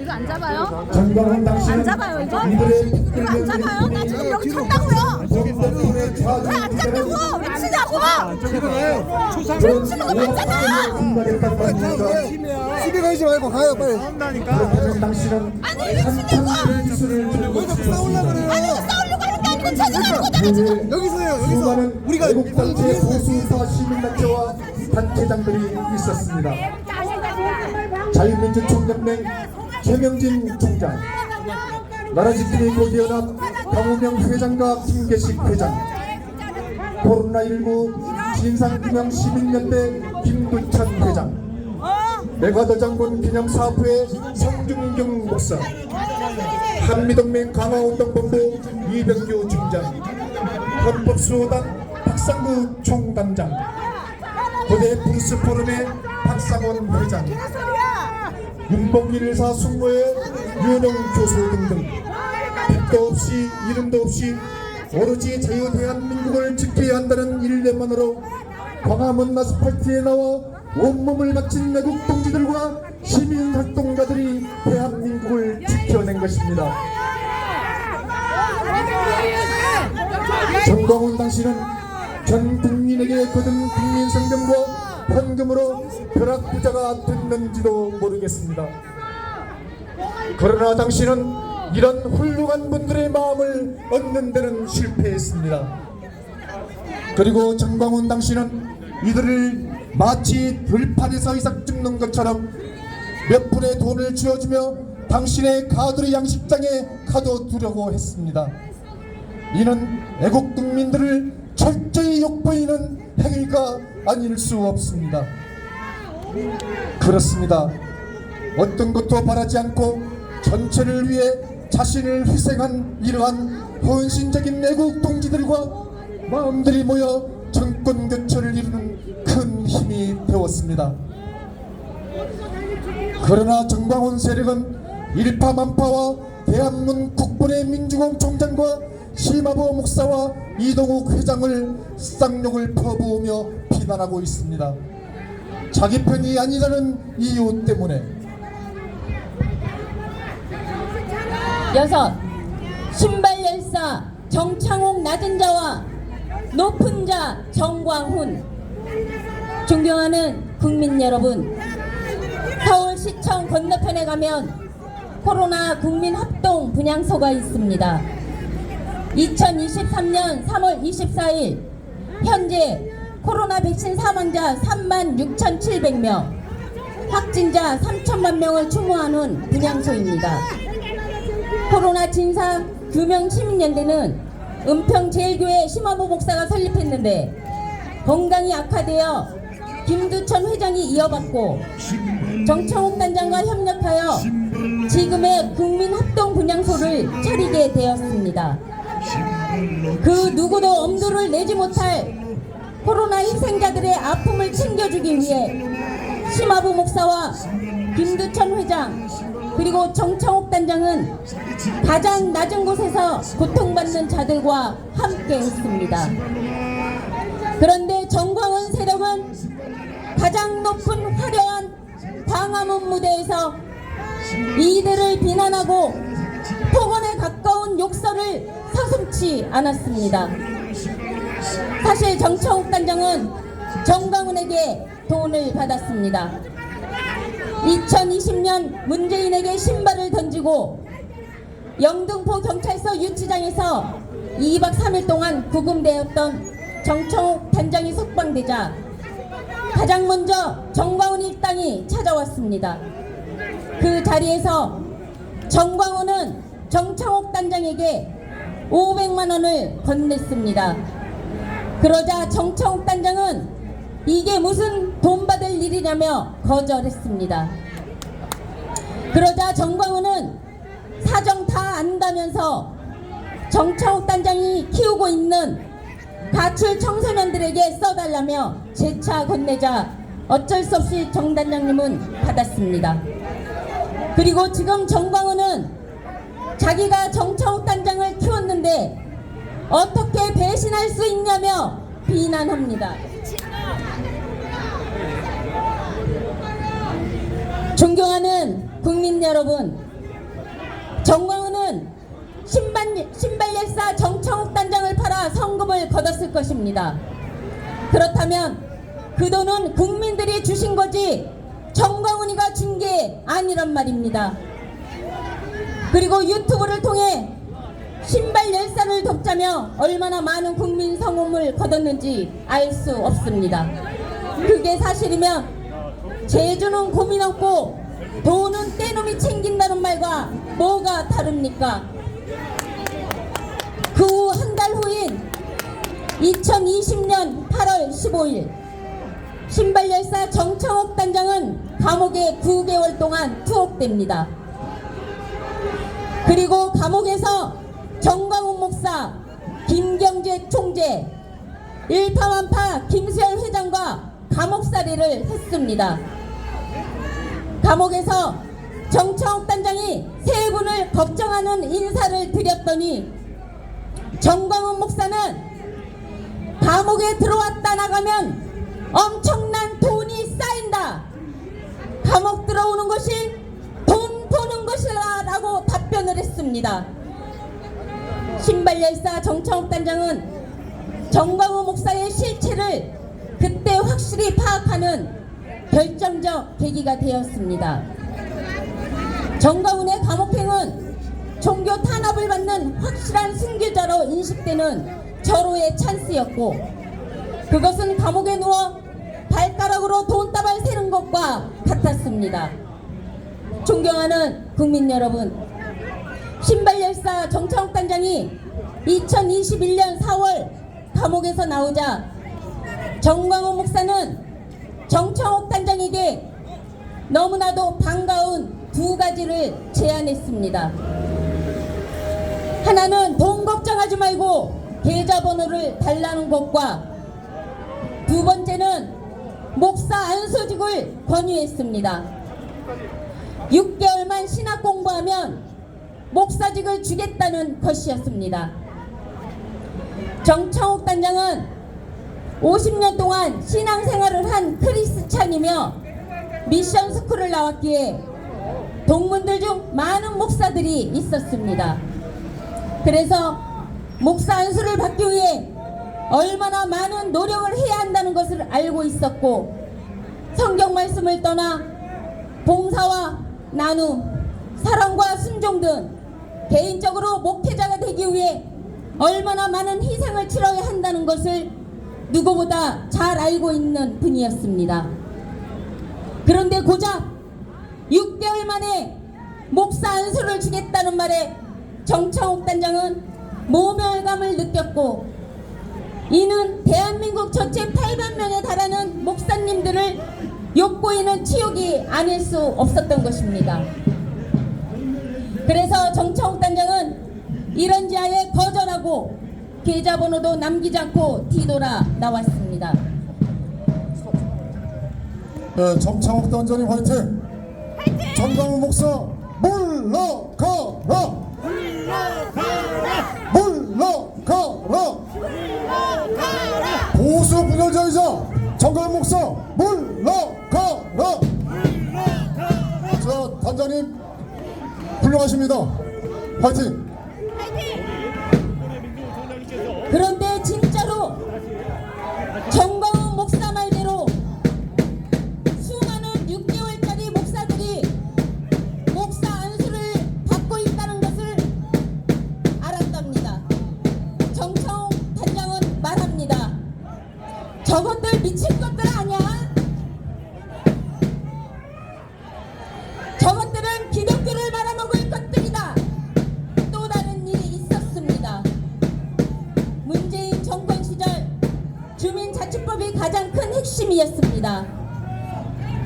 이거 안 잡아요? 전광훈 당시는 안 잡아요, 이거? 이들의 이거 안 잡아요? 나 지금 여기 쳤다고요. 왜 안 잡냐고? 왜 치냐고? 왜 치는 거 맞잖아. 집에 가지 말고 가요 빨리. 그렇다면 당신은 아니 왜 치냐고? 한탄의 기술을 들고 있습니다. 아니 이거 싸우려고 하는 게 아니고 찾아가는 거잖아 지금. 여기서요 수많은 우리가 애국단체 보수파 시민단체와 단체장들이 있었습니다. 자유민주총연맹 최명진 총장, 나라지킴이 고교연합 강우명 회장과 김계식 회장, 코로나19 진상규명 시민연대 김두찬 회장, 메가더 장군 기념사업회 성중경 목사, 한미동맹 강화운동본부 이병규 총장, 헌법수호당 박상구 총단장, 고대 브루스 포럼의 박상원 회장, 윤봉길 사 숙모의 윤영 교수 등등 빛도 없이 이름도 없이 오로지 자유 대한민국을 지켜야 한다는 일념만으로 광화문 아스팔트에 나와 온몸을 바친 애국 동지들과 시민활동가들이 대한민국을 지켜낸 것입니다. 정광훈 당신은 전 국민에게 거둔 국민성금과 헌금으로 벼락부자가 됐는지도 모르겠습니다. 그러나 당신은 이런 훌륭한 분들의 마음을 얻는 데는 실패했습니다. 그리고 정광훈 당신은 이들을 마치 들판에서 이삭 죽는 것처럼 몇 푼의 돈을 쥐어주며 당신의 가두리 양식장에 가둬두려고 했습니다. 이는 애국 국민들을 철저히 욕보이는 행위가 아닐 수 없습니다. 그렇습니다. 어떤 것도 바라지 않고 전체를 위해 자신을 희생한 이러한 헌신적인 애국 동지들과 마음들이 모여 정권 교체를 이루는 큰 힘이 되었습니다. 그러나 정광훈 세력은 일파만파와 대한문 국본의 민주공 총장과 심화보 목사와 이동욱 회장을 쌍욕을 퍼부으며 비난하고 있습니다. 자기 편이 아니라는 이유 때문에. 6. 신발 열사 정창옥 낮은 자와 높은 자 정광훈. 존경하는 국민 여러분, 서울시청 건너편에 가면 코로나 국민합동 분향소가 있습니다. 2023년 3월 24일 현재 코로나 백신 사망자 36,700명, 확진자 3천만 명을 추모하는 분향소입니다. 코로나 진상 규명 시민연대는 은평제일교회 심화보 목사가 설립했는데 건강이 악화되어 김두천 회장이 이어받고 정창욱 단장과 협력하여 지금의 국민합동 분향소를 차리게 되었습니다. 그 누구도 엄두를 내지 못할 코로나 희생자들의 아픔을 챙겨주기 위해 심화보 목사와 김두천 회장 그리고 정창욱 단장은 가장 낮은 곳에서 고통받는 자들과 함께 했습니다. 그런데 정광훈 세력은 가장 높은 화려한 광화문 무대에서 이들을 비난하고 폭언에 가까운 욕설을 서슴지 않았습니다. 사실 정창욱 단장은 정광훈에게 돈을 받았습니다. 2020년 문재인에게 신발을 던지고 영등포 경찰서 유치장에서 2박 3일 동안 구금되었던 정창욱 단장이 석방되자 가장 먼저 정광훈 일당이 찾아왔습니다. 그 자리에서 정광훈은 정창욱 단장에게 500만 원을 건넸습니다. 그러자 정창욱 단장은 이게 무슨 돈 받을 일이냐며 거절했습니다. 그러자 정광훈은 사정 다 안다면서 정창욱 단장이 키우고 있는 가출 청소년들에게 써달라며 재차 건네자 어쩔 수 없이 정 단장님은 받았습니다. 그리고 지금 정광훈은 자기가 정창욱 단장을 키웠는데 어떻게 배신할 수 있냐며 비난합니다. 존경하는 국민 여러분, 정광훈은 신발열사 정창욱 단장을 팔아 성금을 거뒀을 것입니다. 그렇다면 그 돈은 국민들이 주신 거지 정광훈이가 준 게 아니란 말입니다. 그리고 유튜브를 통해 신발열사를 돕자며 얼마나 많은 국민 성금을 거뒀는지 알 수 없습니다. 그게 사실이면 재주는 고민 없고 돈은 떼놈이 챙긴다는 말과 뭐가 다릅니까? 그 후 한 달 후인 2020년 8월 15일 신발열사 정창욱 단장은 감옥에 9개월 동안 투옥됩니다. 그리고 감옥에서 정광훈 목사, 김경재 총재, 일파만파 김수열 회장과 감옥살이를 했습니다. 감옥에서 정창욱 단장이 세 분을 걱정하는 인사를 드렸더니 정광훈 목사는 감옥에 들어왔다 나가면 엄청난 돈이 쌓인다. 감옥 들어오는 것이 돈 버는 것이다 라고 답변을 했습니다. 신발열사 정창욱 단장은 정광훈 목사의 실체를 그때 확실히 파악하는 결정적 계기가 되었습니다. 정광훈의 감옥행은 종교 탄압을 받는 확실한 순교자로 인식되는 절호의 찬스였고 그것은 감옥에 누워 발가락으로 돈다발 세는 것과 같았습니다. 존경하는 국민 여러분, 신발열사 정창욱 단장이 2021년 4월 감옥에서 나오자 정광훈 목사는 정창욱 단장에게 너무나도 반가운 두 가지를 제안했습니다. 하나는 돈 걱정하지 말고 계좌번호를 달라는 것과 두 번째는 목사 안소직을 권유했습니다. 6개월만 신학 공부하면 목사직을 주겠다는 것이었습니다. 정창욱 단장은 50년 동안 신앙생활을 한 크리스찬이며 미션 스쿨을 나왔기에 동문들 중 많은 목사들이 있었습니다. 그래서 목사 안수를 받기 위해 얼마나 많은 노력을 해야 한다는 것을 알고 있었고, 성경 말씀을 떠나 봉사와 나눔, 사랑과 순종 등 개인적으로 목회자가 되기 위해 얼마나 많은 희생을 치러야 한다는 것을 누구보다 잘 알고 있는 분이었습니다. 그런데 고작 6개월 만에 목사 안수를 주겠다는 말에 정창욱 단장은 모멸감을 느꼈고, 이는 대한민국 전체 8만 명에 달하는 목사님들을 욕보이는 치욕이 아닐 수 없었던 것입니다. 그래서 정창욱 단장은 이런 지하에 거절하고 계좌번호도 남기지 않고 뒤돌아 나왔습니다. 정창욱 단장님 화이팅! 정강훈 목사 물러가라! 물러가라! 보수 분열자이자 정강훈 목사 물러가라! 자, 단장님 훌륭하십니다. 화이팅! 그런데 진짜로 정광훈 목사 말대로 수많은 6개월짜리 목사들이 목사 안수를 받고 있다는 것을 알았답니다. 정창욱 단장은 말합니다. 저것들 미친 것들 아니야? 저것들은 기독교를 말아먹을 것들이다. 또 다른 일이 있었습니다. 문재인 정권 시절 주민자치법이 가장 큰 핵심이었습니다.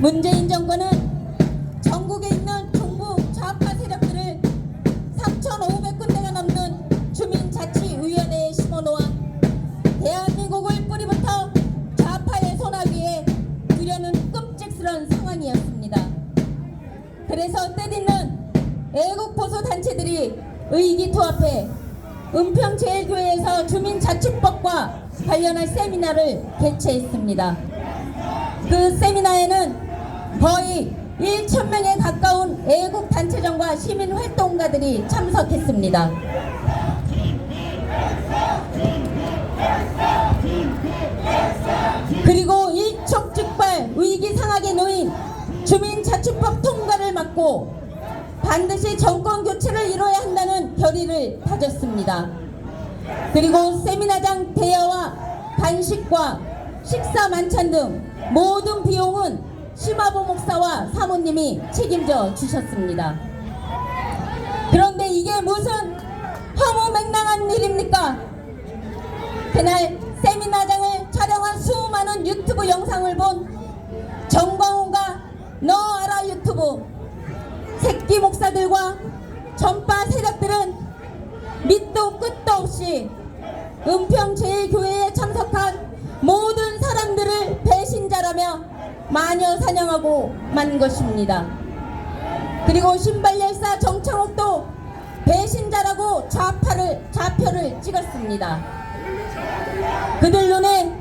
문재인 정권은 전국에 있는 정부 좌파 세력들을 3,500군데가 넘는 주민자치위원회에 심어놓아 대한민국을 뿌리부터 좌파의 소나기에 두려는 끔찍스러운 상황이었습니다. 그래서 때리는 애국보수 단체들이 의기투합해 은평제일교회에서 주민자치법과 관련한 세미나를 개최했습니다. 그 세미나에는 거의 1,000명에 가까운 애국단체장과 시민활동가들이 참석했습니다. 그리고 일촉즉발 위기상하게 놓인 주민자치법 통과를 막고 반드시 정권 교체를 이뤄야 한다는 결의를 다졌습니다. 그리고 세미나장 대여와 간식과 식사 만찬 등 모든 비용은 심화보 목사와 사모님이 책임져 주셨습니다. 그런데 이게 무슨 허무맹랑한 일입니까? 그날 세미나장을 촬영한 수많은 유튜브 영상을 본 정광훈과 너 알아 유튜브 새끼 목사들과 전파 세력들은 밑도 끝도 없이 은평제일교회에 참석한 모든 사람들을 배신자라며 마녀 사냥하고 만 것입니다. 그리고 신발열사 정창욱도 배신자라고 좌표를 찍었습니다. 그들 눈에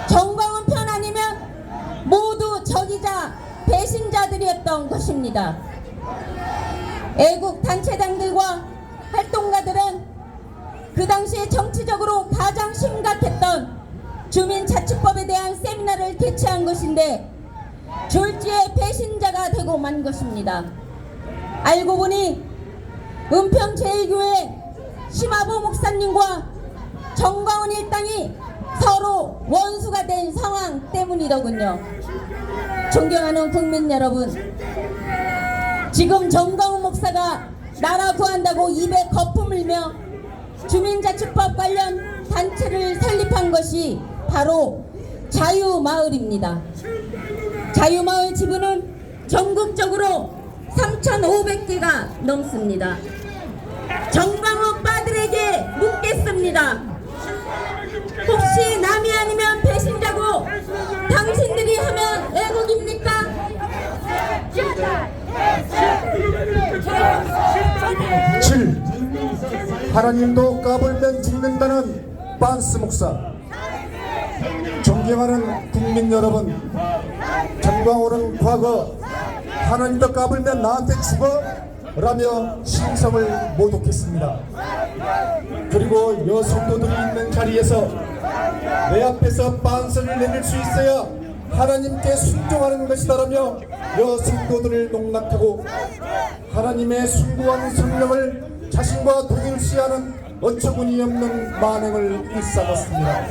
정광훈 편 아니면 모두 적이자 배신자들이었던 것입니다. 애국 단체장들과 활동가들은 그 당시에 정치적으로 가장 심각했던 주민자치법에 대한 세미나를 개최한 것인데 졸지에 배신자가 되고 만 것입니다. 알고 보니 은평제일교회 심화보 목사님과 정광훈 일당이 서로 원수가 된 상황 때문이더군요. 존경하는 국민 여러분, 지금 정광훈 목사가 나라 구한다고 입에 거품을며 주민자치법 관련 단체를 설립한 것이 바로 자유마을입니다. 자유마을 지부는 전국적으로 3,500개가 넘습니다. 정광훈 빠들에게 묻겠습니다. 혹시 남이 아니면 배신자고 당신들이 하면 애국입니까? 하나님도 까불면 죽는다는 반스 목사, 존경하는 국민 여러분, 정광호는 과거 하나님도 까불면 나한테 죽어 라며 신성을 모독했습니다. 그리고 여성도들이 있는 자리에서 내 앞에서 반스를 내밀 수 있어야 하나님께 순종하는 것이다라며 여성도들을 농락하고 하나님의 숭고한 성령을 자신과 동일시하는 어처구니 없는 만행을 일삼았습니다.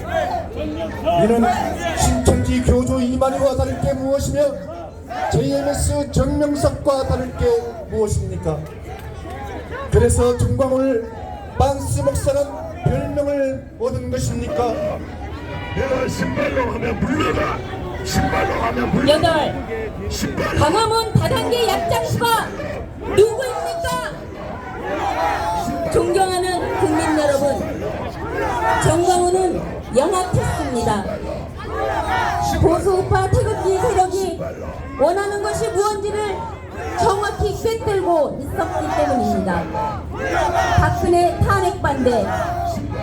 이는 신천지 교주 이만희와 다를 게 무엇이며 JMS 정명석과 다를 게 무엇입니까? 그래서 정광훈 반스 목사는 별명을 얻은 것입니까? 내가 신발로 하면 물러가. 신발로 하면 물러가. 8. 광화문 다단계 약장수가 누구입니까? 존경하는 국민 여러분, 정광훈은 영악했습니다. 보수우파 태극기 세력이 원하는 것이 무언지를 정확히 꿰뚫고 있었기 때문입니다. 박근혜 탄핵 반대,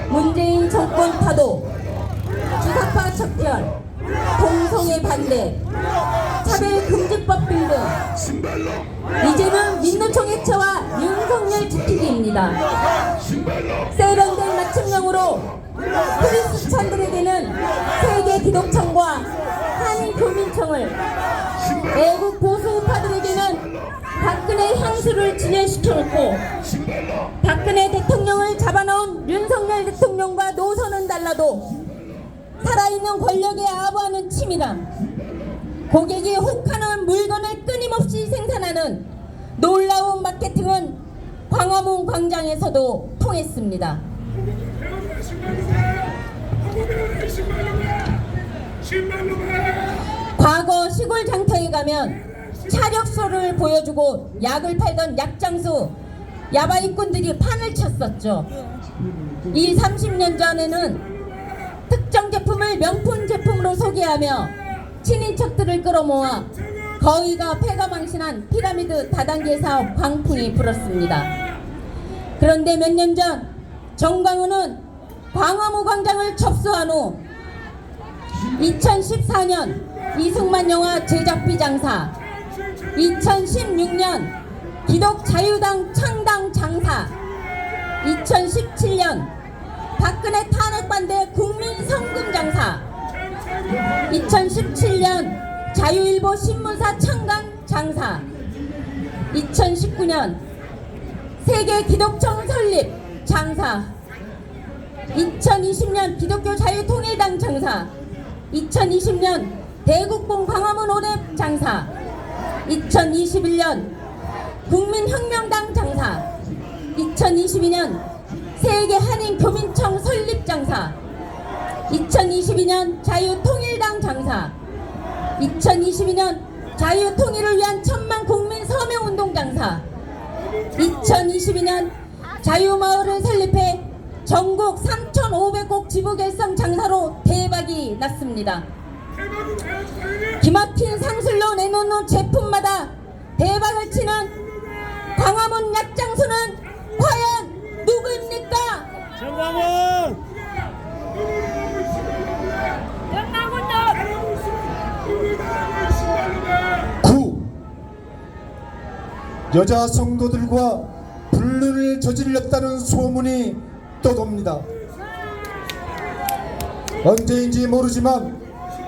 문재인 정권 타도, 주사파 척결, 동성애 반대, 차별금지법 등등 이제는 민노총 해체와 윤석열 지키기입니다. 세련된 맞춤형으로 크리스찬들에게는 세계 기독청과 한인 교민청을, 애국 보수우파들에게는 박근혜 향수를 진열시켜놓고 박근혜 대통령을 잡아놓은 윤석열 대통령과 노선은 달라도 살아있는 권력에 아부하는 치밀함, 고객이 혹하는 물건을 끊임없이 생산하는 놀라운 마케팅은 광화문 광장에서도 통했습니다. 과거 시골 장터에 가면 차력소를 보여주고 약을 팔던 약장수 야바이꾼들이 판을 쳤었죠. 이 30년 전에는 특정 제품을 명품 제품으로 소개하며 친인척들을 끌어모아 거의가 폐가망신한 피라미드 다단계 사업 광풍이 불었습니다. 그런데 몇 년 전 정광훈은 광화문 광장을 접수한 후 2014년 이승만 영화 제작비 장사, 2016년 기독자유당 창당 장사, 2017년 박근혜 탄핵 반대 국민 성금 장사, 2017년 자유일보 신문사 창간 장사, 2019년 세계 기독청 설립 장사, 2020년 기독교 자유통일당 장사, 2020년 대국봉 광화문 오랩 장사, 2021년 국민혁명당 장사, 2022년 세계 한인 교민청 설립 장사, 2022년 자유통일당 장사, 2022년 자유통일을 위한 천만 국민 서명운동 장사, 2022년 자유마을을 설립해 전국 3,500곳 지부결성 장사로 대박이 났습니다. 기막힌 상술로 내놓는 제품마다 대박을 치는 광화문 약장수는 과연 누구입니까? 정광훈! 여자 성도들과 불륜을 저질렀다는 소문이 떠돕니다. 언제인지 모르지만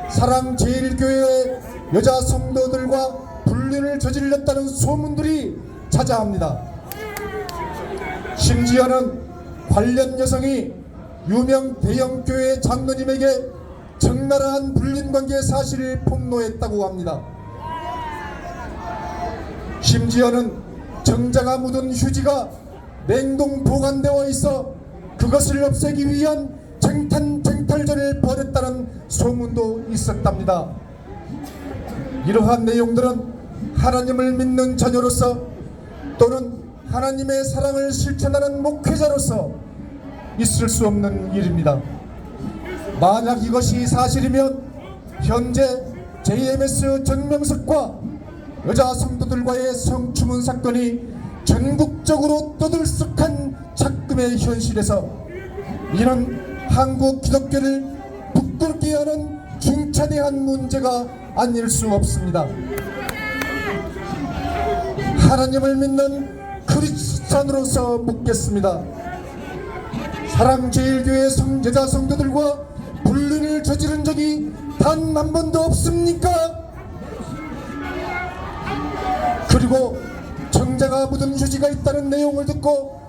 사랑제일교회의 여자 성도들과 불륜을 저질렀다는 소문들이 자자합니다. 심지어는 관련 여성이 유명 대형교회 장로님에게 적나라한 불륜관계 사실을 폭로했다고 합니다. 심지어는 정자가 묻은 휴지가 냉동 보관되어 있어 그것을 없애기 위한 쟁탈전을 벌였다는 소문도 있었답니다. 이러한 내용들은 하나님을 믿는 자녀로서 또는 하나님의 사랑을 실천하는 목회자로서 있을 수 없는 일입니다. 만약 이것이 사실이면 현재 JMS 정명석과 여자 성도들과의 성추문 사건이 전국적으로 떠들썩한 작금의 현실에서 이는 한국 기독교를 부끄럽게 하는 중차대한 문제가 아닐 수 없습니다. 하나님을 믿는 크리스찬으로서 묻겠습니다. 사랑제일교회 성제자 성도들과 불륜을 저지른 적이 단 한 번도 없습니까? 그리고 정자가 묻은 휴지가 있다는 내용을 듣고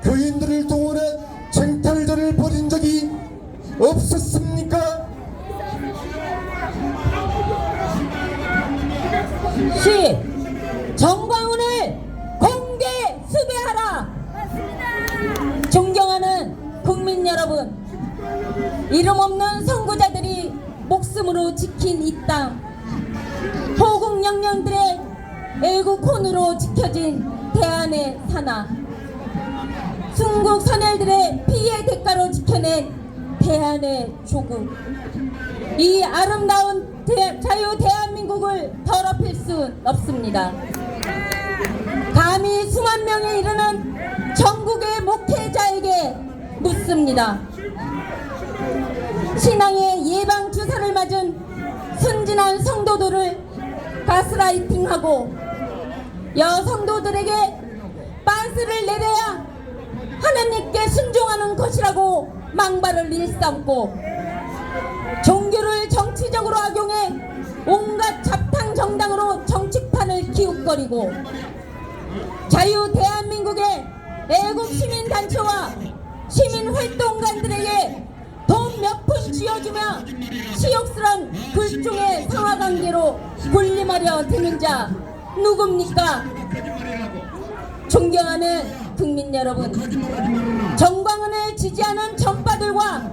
교인들을 동원해 쟁탈전을 벌인 적이 없었습니까? 시 정광훈을 공개 수배하라. 존경하는 국민 여러분, 이름 없는 선구자들이 목숨으로 지킨 이 땅, 호국 영령들의 애국혼으로 지켜진 대한의 산하, 순국 선열들의 피의 대가로 지켜낸 대한의 조국, 이 아름다운 자유 대한민국을 더럽힐 수 없습니다. 감히 수만 명에 이르는 전국의 목회자에게 묻습니다. 신앙의 예방 주사를 맞은 순진한 성도들을 가스라이팅하고 여성도들에게 빤스를 내려야 하나님께 순종하는 것이라고 망발을 일삼고 종교를 정치적으로 악용해 온갖 잡탕 정당으로 정치판을 기웃거리고 자유 대한민국의 애국 시민단체와 시민활동가들에게 돈 몇 푼 쥐어주며 치욕스런 불중의 상하관계로 군림하려 드는 자 누굽니까? 존경하는 국민 여러분, 정광훈을 지지하는 전파들과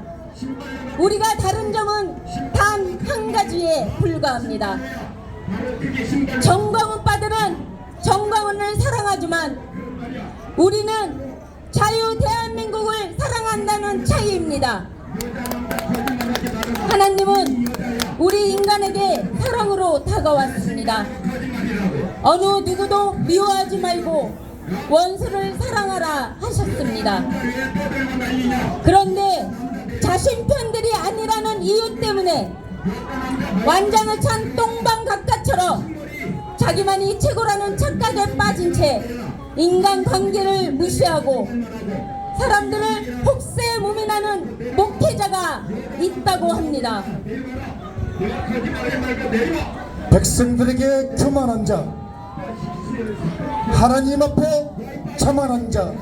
우리가 다른 점은 단 한 가지에 불과합니다. 정광훈파들은 정광훈을 사랑하지만 우리는 자유 대한민국을 사랑한다는 차이입니다. 하나님은 우리 인간에게 사랑으로 다가왔습니다. 어느 누구도 미워하지 말고 원수를 사랑하라 하셨습니다. 그런데 자신 편들이 아니라는 이유 때문에 완장을 찬 똥방각가처럼 자기만이 최고라는 착각에 빠진 채 인간관계를 무시하고 사람들을 혹세무민하는 목회자가 있다고 합니다. 백성들에게 교만한 자, 하나님 앞에 자만한 자,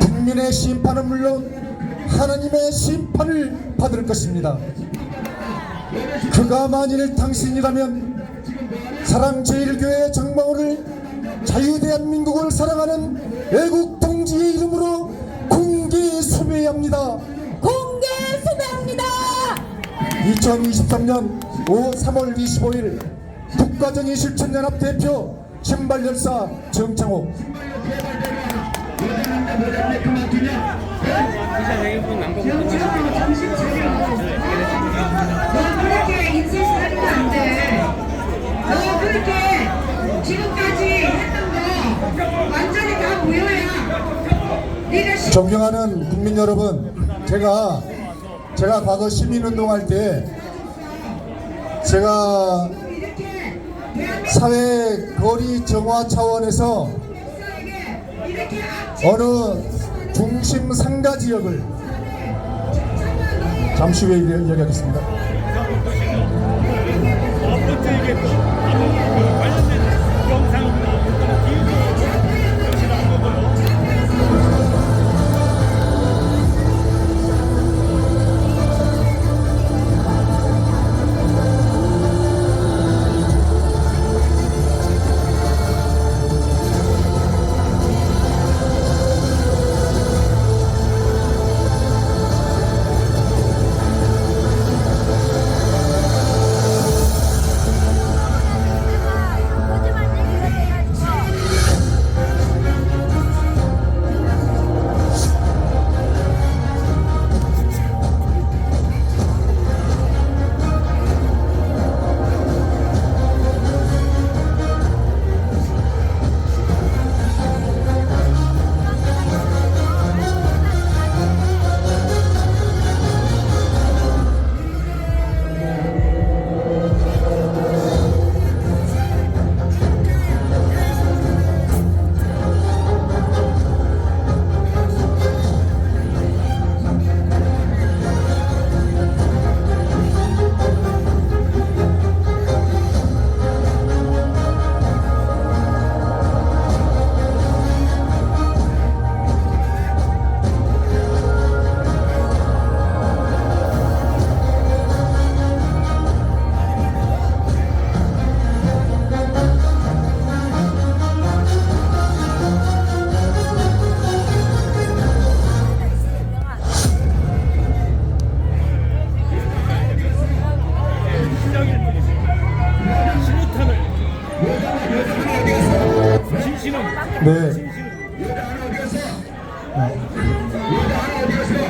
국민의 심판은 물론 하나님의 심판을 받을 것입니다. 그가 만일 당신이라면 사랑제일교회 정광훈을 자유대한민국을 사랑하는 애국 동지의 이름으로 공개 수배합니다. 공개 수배합니다. 2023년 3월 25일 국가정의 실천연합 대표 신발열사 정창호. 그렇게 인식하면 안 돼. 너 그렇게 지금까지 했던 거 완전히 다 무효야. 네가 존경하는 국민 여러분, 제가 과거 시민운동할 때 제가 사회 거리 정화 차원에서 어느 중심 상가 지역을 잠시 후에 이야기하겠습니다. 네.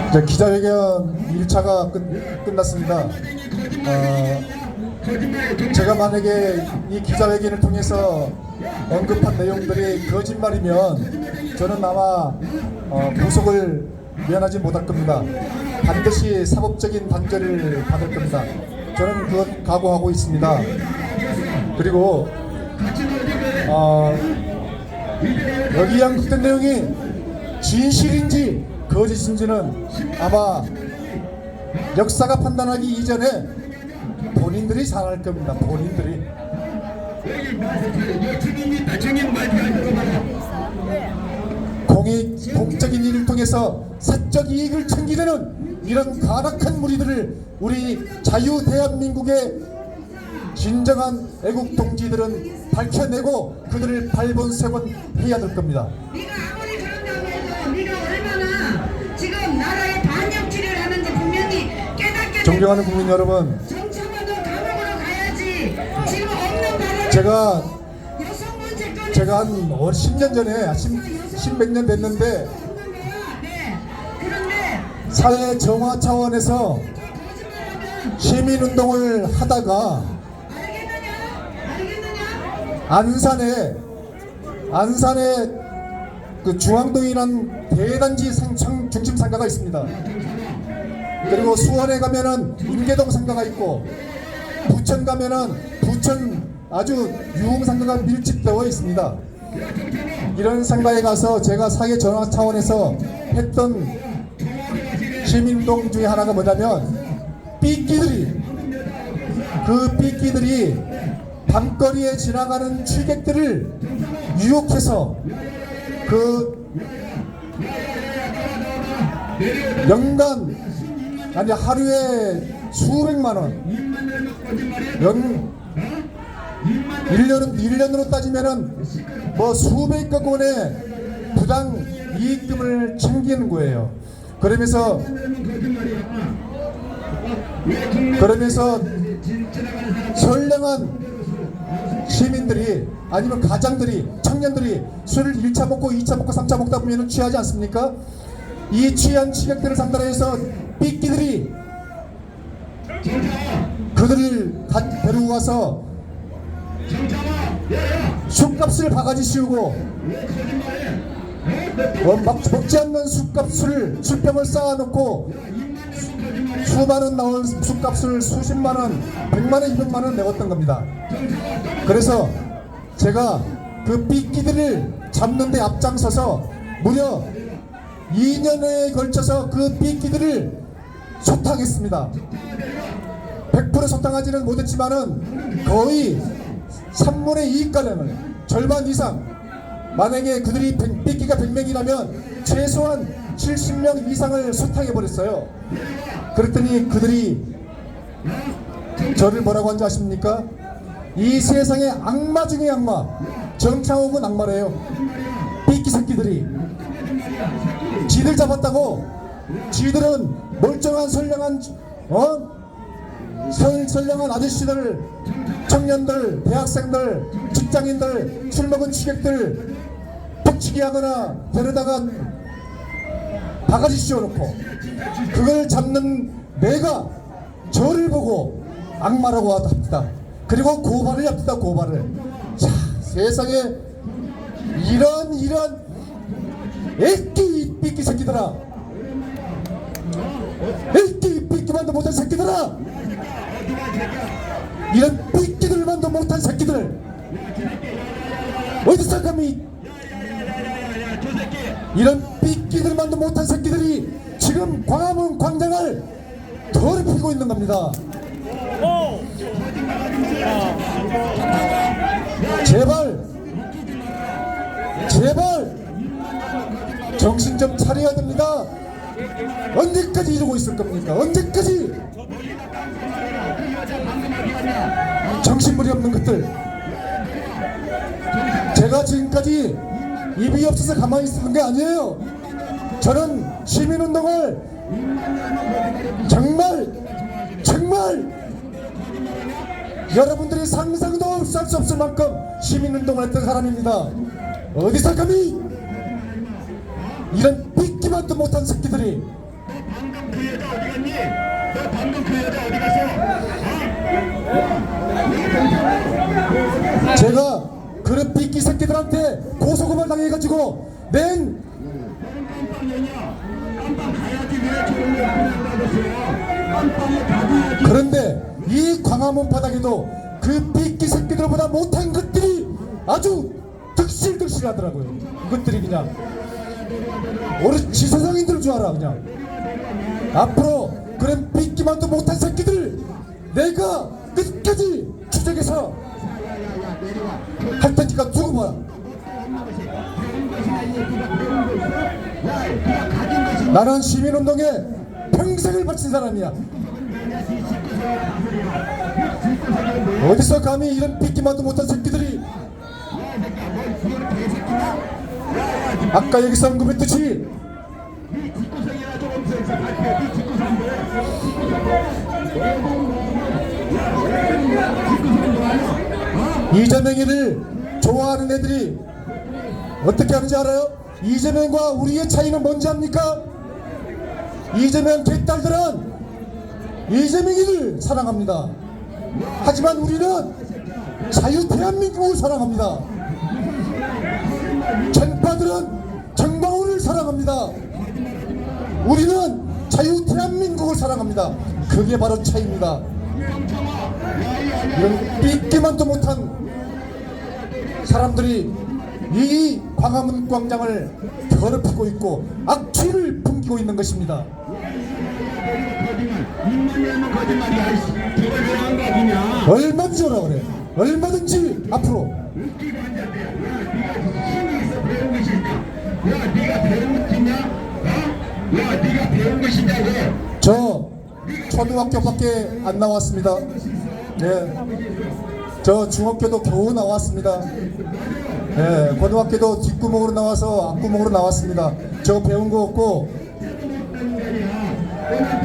이제 기자회견 1차가 끝났습니다. 제가 만약에 이 기자회견을 통해서 언급한 내용들이 거짓말이면 저는 아마 구속을 면하지 못할 겁니다. 반드시 사법적인 단죄를 받을 겁니다. 저는 그것 각오하고 있습니다. 그리고 여기 양극된 내용이 진실인지 거짓인지는 아마 역사가 판단하기 이전에 본인들이 잘 알 겁니다. 본인들이. 공적인 일을 통해서 사적 이익을 챙기려는 이런 가락한 무리들을 우리 자유 대한민국의 진정한 애국 동지들은 밝혀내고 그들을 발본색원해야 될 겁니다. 네가 아무리 그런다고 해도 네가 얼마나 지금 나라의 반역 질을 하는지 분명히 깨닫게. 존경하는 국민 여러분, 정청와도 감옥으로 가야지. 지금 없는 발언을 제가 여성 문제권이 한 10년 전에 10몇 년 됐는데 네. 그런데 사회 정화 차원에서 시민운동을 하다가 안산에 그 중앙동이라는 대단지 중심 상가가 있습니다. 그리고 수원에 가면은 인계동 상가가 있고 부천 가면은 부천 아주 유흥 상가가 밀집되어 있습니다. 이런 상가에 가서 제가 사회 전화 차원에서 했던 시민운동 중에 하나가 뭐냐면 삐끼들이 밤거리에 지나가는 취객들을 유혹해서 그 연간 아니 하루에 수백만 원 1년으로 따지면은 뭐 수백억 원의 부당 이익금을 챙기는 거예요. 그러면서 선량한 시민들이 아니면 가장들이 청년들이 술을 1차 먹고 2차 먹고 3차 먹다 보면 취하지 않습니까? 이 취한 취객들을 상대로 해서 삐끼들이 그들을 데리고 가서 술값을 바가지 씌우고 먹지 않는 술병을 쌓아놓고 수만원 나온 술값을 수십만원, 100만원, 200만원 내었던 겁니다. 그래서 제가 그 삐끼들을 잡는 데 앞장서서 무려 2년에 걸쳐서 그 삐끼들을 소탕했습니다. 100% 소탕하지는 못했지만은 거의 3분의 2가량을 절반 이상, 만약에 그들이 삐끼가 100명이라면 최소한 70명 이상을 소탕해버렸어요. 그랬더니 그들이 저를 뭐라고 한지 아십니까? 이 세상의 악마 중의 악마, 정창욱은 악마래요. 삐끼 새끼들이 지들 잡았다고. 지들은 멀쩡한 선량한 아저씨들, 청년들, 대학생들, 직장인들, 술 먹은 취객들 북치기 하거나 데려다가 바가지 씌워놓고 그걸 잡는 내가 저를 보고 악마라고 합니다. 그리고 고발을 합니다. 고발을. 자, 세상에 이런 애끼 삐끼 새끼들아, 애끼 삐끼만도 못한 새끼들아, 이런 삐끼들만도 못한 새끼들 어디서 감히 이런 삐끼들만도 못한 새끼들이 지금 광화문 광장을 더럽히고 있는 겁니다. 제발 정신 좀 차려야 됩니다. 언제까지 이러고 있을 겁니까? 언제까지? 정신물이 없는 것들. 제가 지금까지 입이 없어서 가만히 있었던 게 아니에요. 저는 시민운동을 정말 여러분들이 상상도 할 수 없을 만큼 시민운동을 했던 사람입니다. 어디서 감히 이런 삐끼만도 못한 새끼들이 그 여자 어디 갔니? 너 방금 그 여자 어디 갔어? 제가 그런 삐끼 새끼들한테 고소고발 당해가지고 낸 그런데 이 광화문 바닥에도 그 삐끼 새끼들보다 못한 것들이 아주 득실득실하더라고요. 이것들이 그냥 옳지 세상인들 줄 알아. 그냥 앞으로 그런 삐끼만도 못한 새끼들 내가 끝까지 추적해서 할 테니까 두고 봐. 나는 시민운동에 평생을 바친 사람이야. 어디서 감히 이런 삐끼만도 못한 새끼들이 아까 여기서 언급했듯이 이재명이를 좋아하는 애들이 어떻게 하는지 알아요? 이재명과 우리의 차이는 뭔지 압니까? 이재명 개딸들은 이재명이를 사랑합니다. 하지만 우리는 자유 대한민국을 사랑합니다. 전파들은 정광훈을 사랑합니다. 우리는 자유 대한민국을 사랑합니다. 그게 바로 차이입니다. 이런 삐끼만도 못한 사람들이 이 광화문 광장을 더럽히고 있고 악취를 풍기고 있는 것입니다. 얼마든지 오라 그래. 얼마든지 앞으로. 저 초등학교밖에 안 나왔습니다. 네. 저 중학교도 겨우 나왔습니다. 네. 고등학교도 뒷구멍으로 나와서 앞구멍으로 나왔습니다. 저 배운 거 없고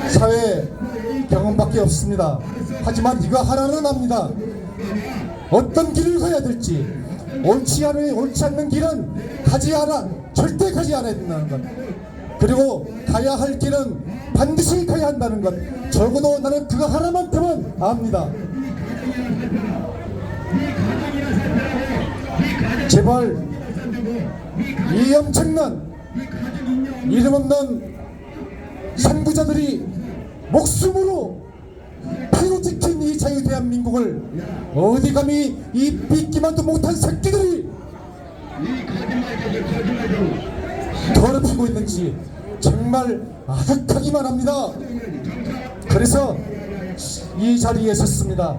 사회 경험밖에 없습니다. 하지만 이거 하나는 압니다. 어떤 길을 가야 될지, 옳지 않는 길은 절대 가지 않아야 된다는 것, 그리고 가야 할 길은 반드시 가야 한다는 것, 적어도 나는 그거 하나만큼은 압니다. 제발 이 엄청난 이름 없는 선구자들이 목숨으로 피로 지킨 이 자유 대한민국을 어디 감히 이 삐끼만도 못한 새끼들이 더럽히고 있는지 정말 아득하기만 합니다. 그래서 이 자리에 섰습니다.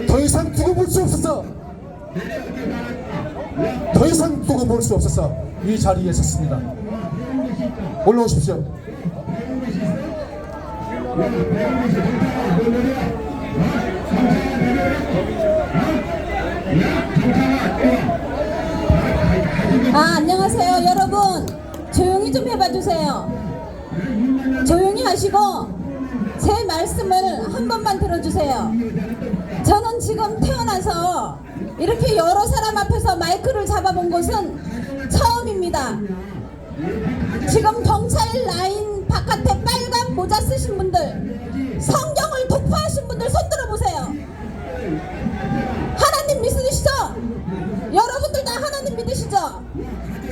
더 이상 두고 볼 수 없어서, 더 이상 두고 볼 수 없어서 이 자리에 섰습니다. 올라오십시오. 안녕하세요 여러분. 조용히 좀 해봐 주세요. 조용히 하시고 제 말씀을 한 번만 들어주세요. 저는 지금 태어나서 이렇게 여러 사람 앞에서 마이크를 잡아본 것은 처음입니다. 지금 경찰 라인 바깥에 빨간 모자 쓰신 분들, 성경을 독파하신 분들 손 들어보세요. 하나님 믿으시죠? 여러분들 다 하나님 믿으시죠?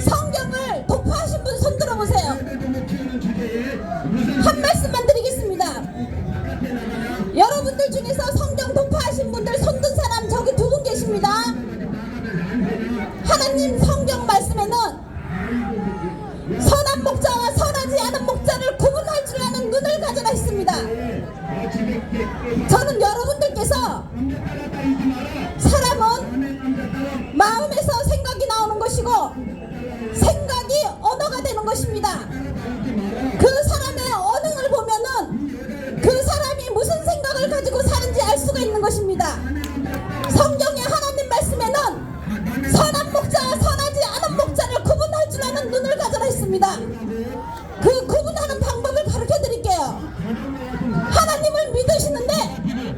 성경을 독파하신 분 손 들어보세요. 한 말씀만 드리겠습니다. 여러분들 중에서 성경 독파하신 분들 손든 사람 저기 두 분 계십니다. 하나님 성경 말씀에는 선한 목자와 선하지 않은 목자를 구분할 줄 아는 눈을 가져라 했습니다. 저는 여러분들께서 사람은 마음에서 생각이 나오는 것이고 생각이 언어가 되는 것입니다. 그 사람의 언행을 보면은 그 사람이 무슨 생각을 가지고 사는지 알 수가 있는 것입니다. 성경의 하나님 말씀에는 선한 목자와 선하지 않은 목자를 구분할 줄 아는 눈을 가져라 했습니다. 그 구분하는 방법을 가르쳐 드릴게요. 하나님을 믿으시는데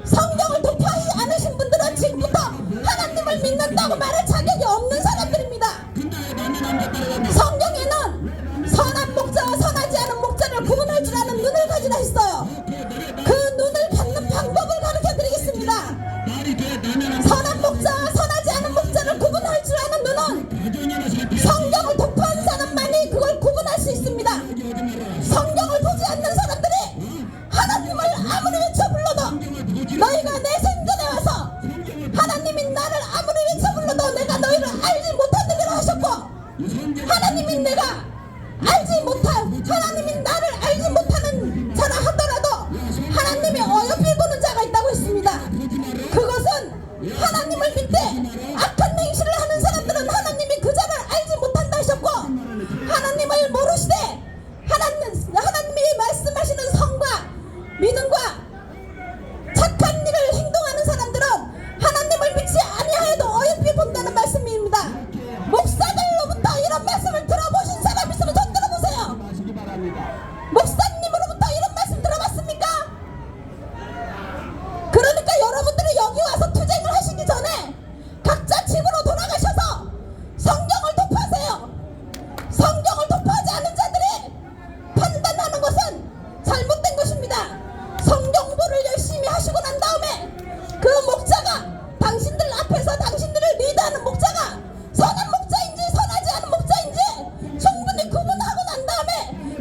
성경을 독파하지 않으신 분들은 지금부터 하나님을 믿는다고 말할 자격이 없는 사람들입니다. 성경에는 선한 목자와 선하지 않은 목자를 구분할 줄 아는 눈을 가지라 했어요. 그 눈을 갖는 방법을 가르쳐 드리겠습니다. 선한 목자와 선하지 않은 목자를 구분할 줄 아는 눈은 성경을 독파한 사람만이 그걸 구분할 수 있습니다. 성경을 보지 않는 사람들이 하나님을 아무리 외쳐 불러도, 너희가 내 생전에 와서 하나님이 나를 아무리 외쳐 불러도 내가 너희를 알지 못하느니라 하셨고, 하나님이 나를 알지 못하는 자라 하더라도 하나님이 어여삐 보는 자가 있다고 했습니다. 그것은 하나님을 믿되 악한 맹실을 하는 사람들은 하나님이 그 자를 알지 못한다 하셨고, 하나님을 모르시되 하나님이 말씀하시는 성과 믿음과 착한 일을 행동하는 사람들은 하나님을 믿지 아니하여도 어여삐 본다는 말씀입니다. 목사들로부터 이런 말씀을 들어보신 사람 있으면 손 들어보세요. 목사님으로부터 이런 말씀 들어봤습니까? 그러니까 여러분들이 여기 와서 투쟁을 하시기 전에 각자 집으로 돌아가셔서 성경을 독파하세요. 성경을 독파하지 않은 자들이 판단하는 것은 잘못된 것입니다. 성경보를 열심히 하시고 난 다음에 그 목자가, 당신들 앞에서 당신들을 리드하는 목자가 선한 목자인지 선하지 않은 목자인지 충분히 구분하고 난 다음에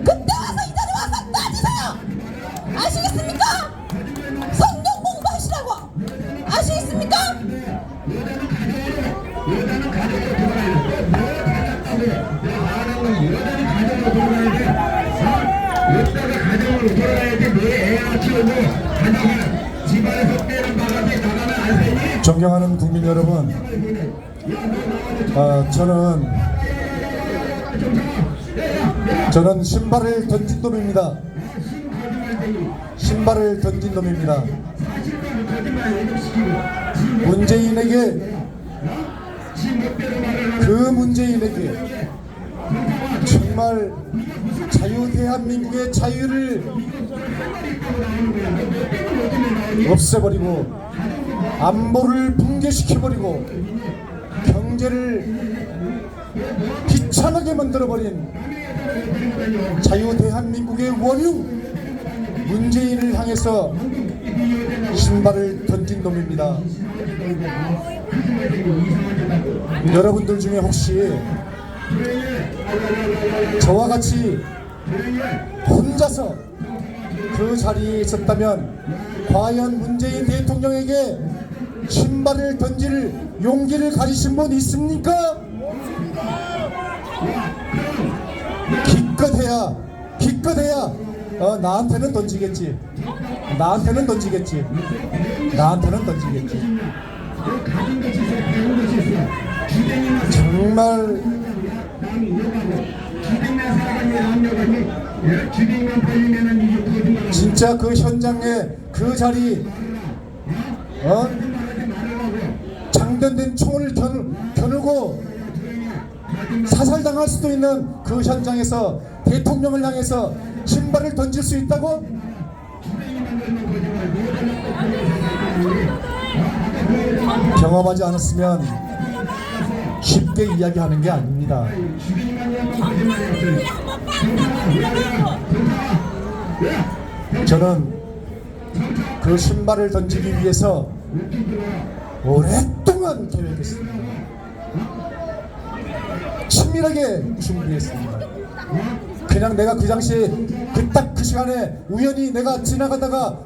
그때 와서 이 자리에 와서 따지세요. 아시겠습니까? 성경 공부하시라고. 아시겠습니까? 존경하는 국민 여러분, 저는 신발을 던진 놈입니다. 신발을 던진 놈입니다. 문재인에게 정말 대한민국의 자유를 없애버리고, 안보를 붕괴시켜버리고, 경제를 비참하게 만들어버린 자유 대한민국의 원흉 문재인을 향해서 신발을 던진 놈입니다. 여러분들 중에 혹시 저와 같이 혼자서 그 자리에 있었다면 과연 문재인 대통령에게 신발을 던질 용기를 가지신 분 있습니까? 기껏해야 나한테는 던지겠지. 정말 진짜 그 현장에 그 자리 장전된 총을 겨누고 사살당할 수도 있는 그 현장에서 대통령을 향해서 신발을 던질 수 있다고? 경험하지 않았으면 쉽게 이야기하는 게 아닙니다. 저는 그 신발을 던지기 위해서 오랫동안 계획했습니다. 치밀하게 준비했습니다. 그냥 내가 그 당시에 딱 그 시간에 우연히 내가 지나가다가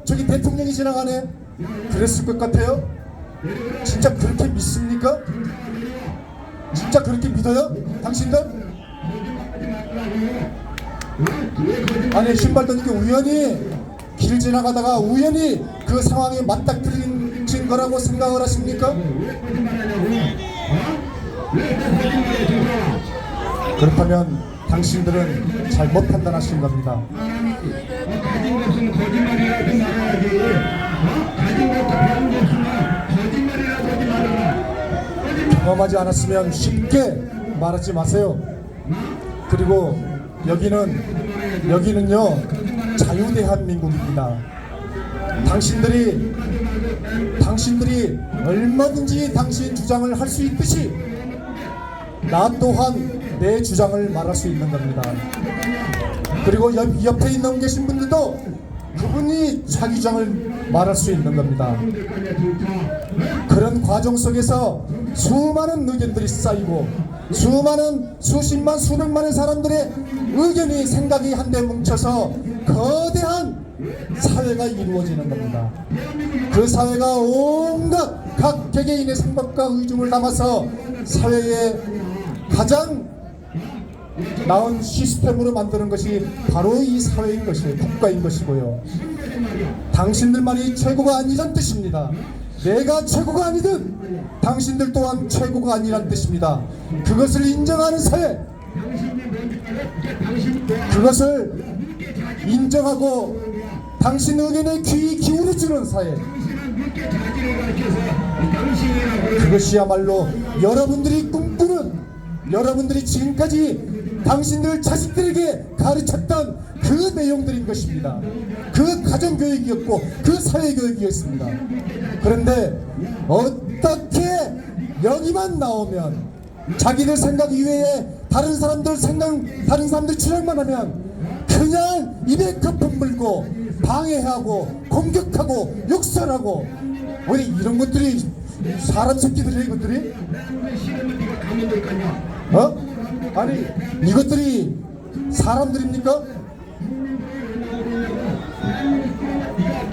저기 대통령이 지나가네 그랬을 것 같아요? 진짜 그렇게 믿습니까? 진짜 그렇게 믿어요? 당신들? 아니 신발 던지기 우연히 길 지나가다가 우연히 그 상황에 맞닥뜨린 거라고 생각을 하십니까? 그렇다면 당신들은 잘못 판단하신 겁니다. 경험하지 않았으면 쉽게 말하지 마세요. 그리고 여기는요 자유대한민국입니다. 당신들이 얼마든지 당신 주장을 할 수 있듯이 나 또한 내 주장을 말할 수 있는 겁니다. 그리고 옆에 있는 계신 분들도 그분이 자기 주장을 말할 수 있는 겁니다. 그런 과정 속에서 수많은 의견들이 쌓이고 수십만 수백만의 사람들의 의견이 생각이 한데 뭉쳐서 거대한 사회가 이루어지는 겁니다. 그 사회가 온갖 각 개개인의 생각과 의중을 담아서 사회에 가장 나은 시스템으로 만드는 것이 바로 이 사회인 것이에요. 국가인 것이고요. 당신들만이 최고가 아니란 뜻입니다. 내가 최고가 아니든 당신들 또한 최고가 아니란 뜻입니다. 그것을 인정하는 사회, 그것을 인정하고 당신 의견에 귀 기울여주는 사회, 그것이야말로 여러분들이 꿈꾸는, 여러분들이 지금까지 당신들 자식들에게 가르쳤던 그 내용들인 것입니다. 그 가정교육이었고 그 사회교육이었습니다. 그런데 어떻게 여기만 나오면 자기들 생각 이외에 다른 사람들 주장만 하면 그냥 입에 거품 물고 방해하고 공격하고 욕설하고, 왜 이런 것들이 사람 새끼들이야 이것들이? 아니 이것들이 사람들입니까?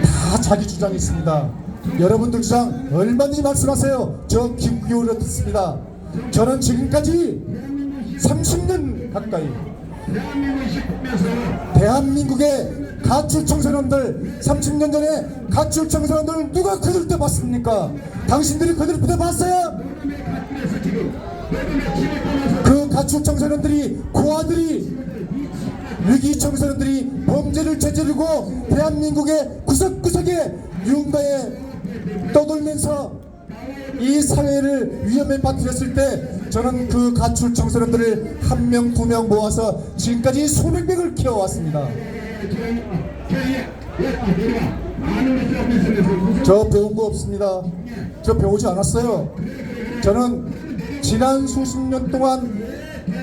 다 자기 주장이 있습니다. 여러분들 주장 얼마든지 말씀하세요. 저 귀 기울여 듣습니다. 저는 지금까지 30년 가까이 대한민국의 가출 청소년들, 30년 전에 가출 청소년들 누가 거들 때 봤습니까? 당신들이 거들 때 봤어요? 그 가출 청소년들이, 고아들이, 위기 청소년들이 범죄를 저지르고 대한민국의 구석구석에 윤가에 떠돌면서 이 사회를 위험에 빠뜨렸을 때 저는 그 가출 청소년들을 한 명, 두 명 모아서 지금까지 수백 명을 키워왔습니다. 저 배운 거 없습니다. 저 배우지 않았어요. 저는 지난 수십 년 동안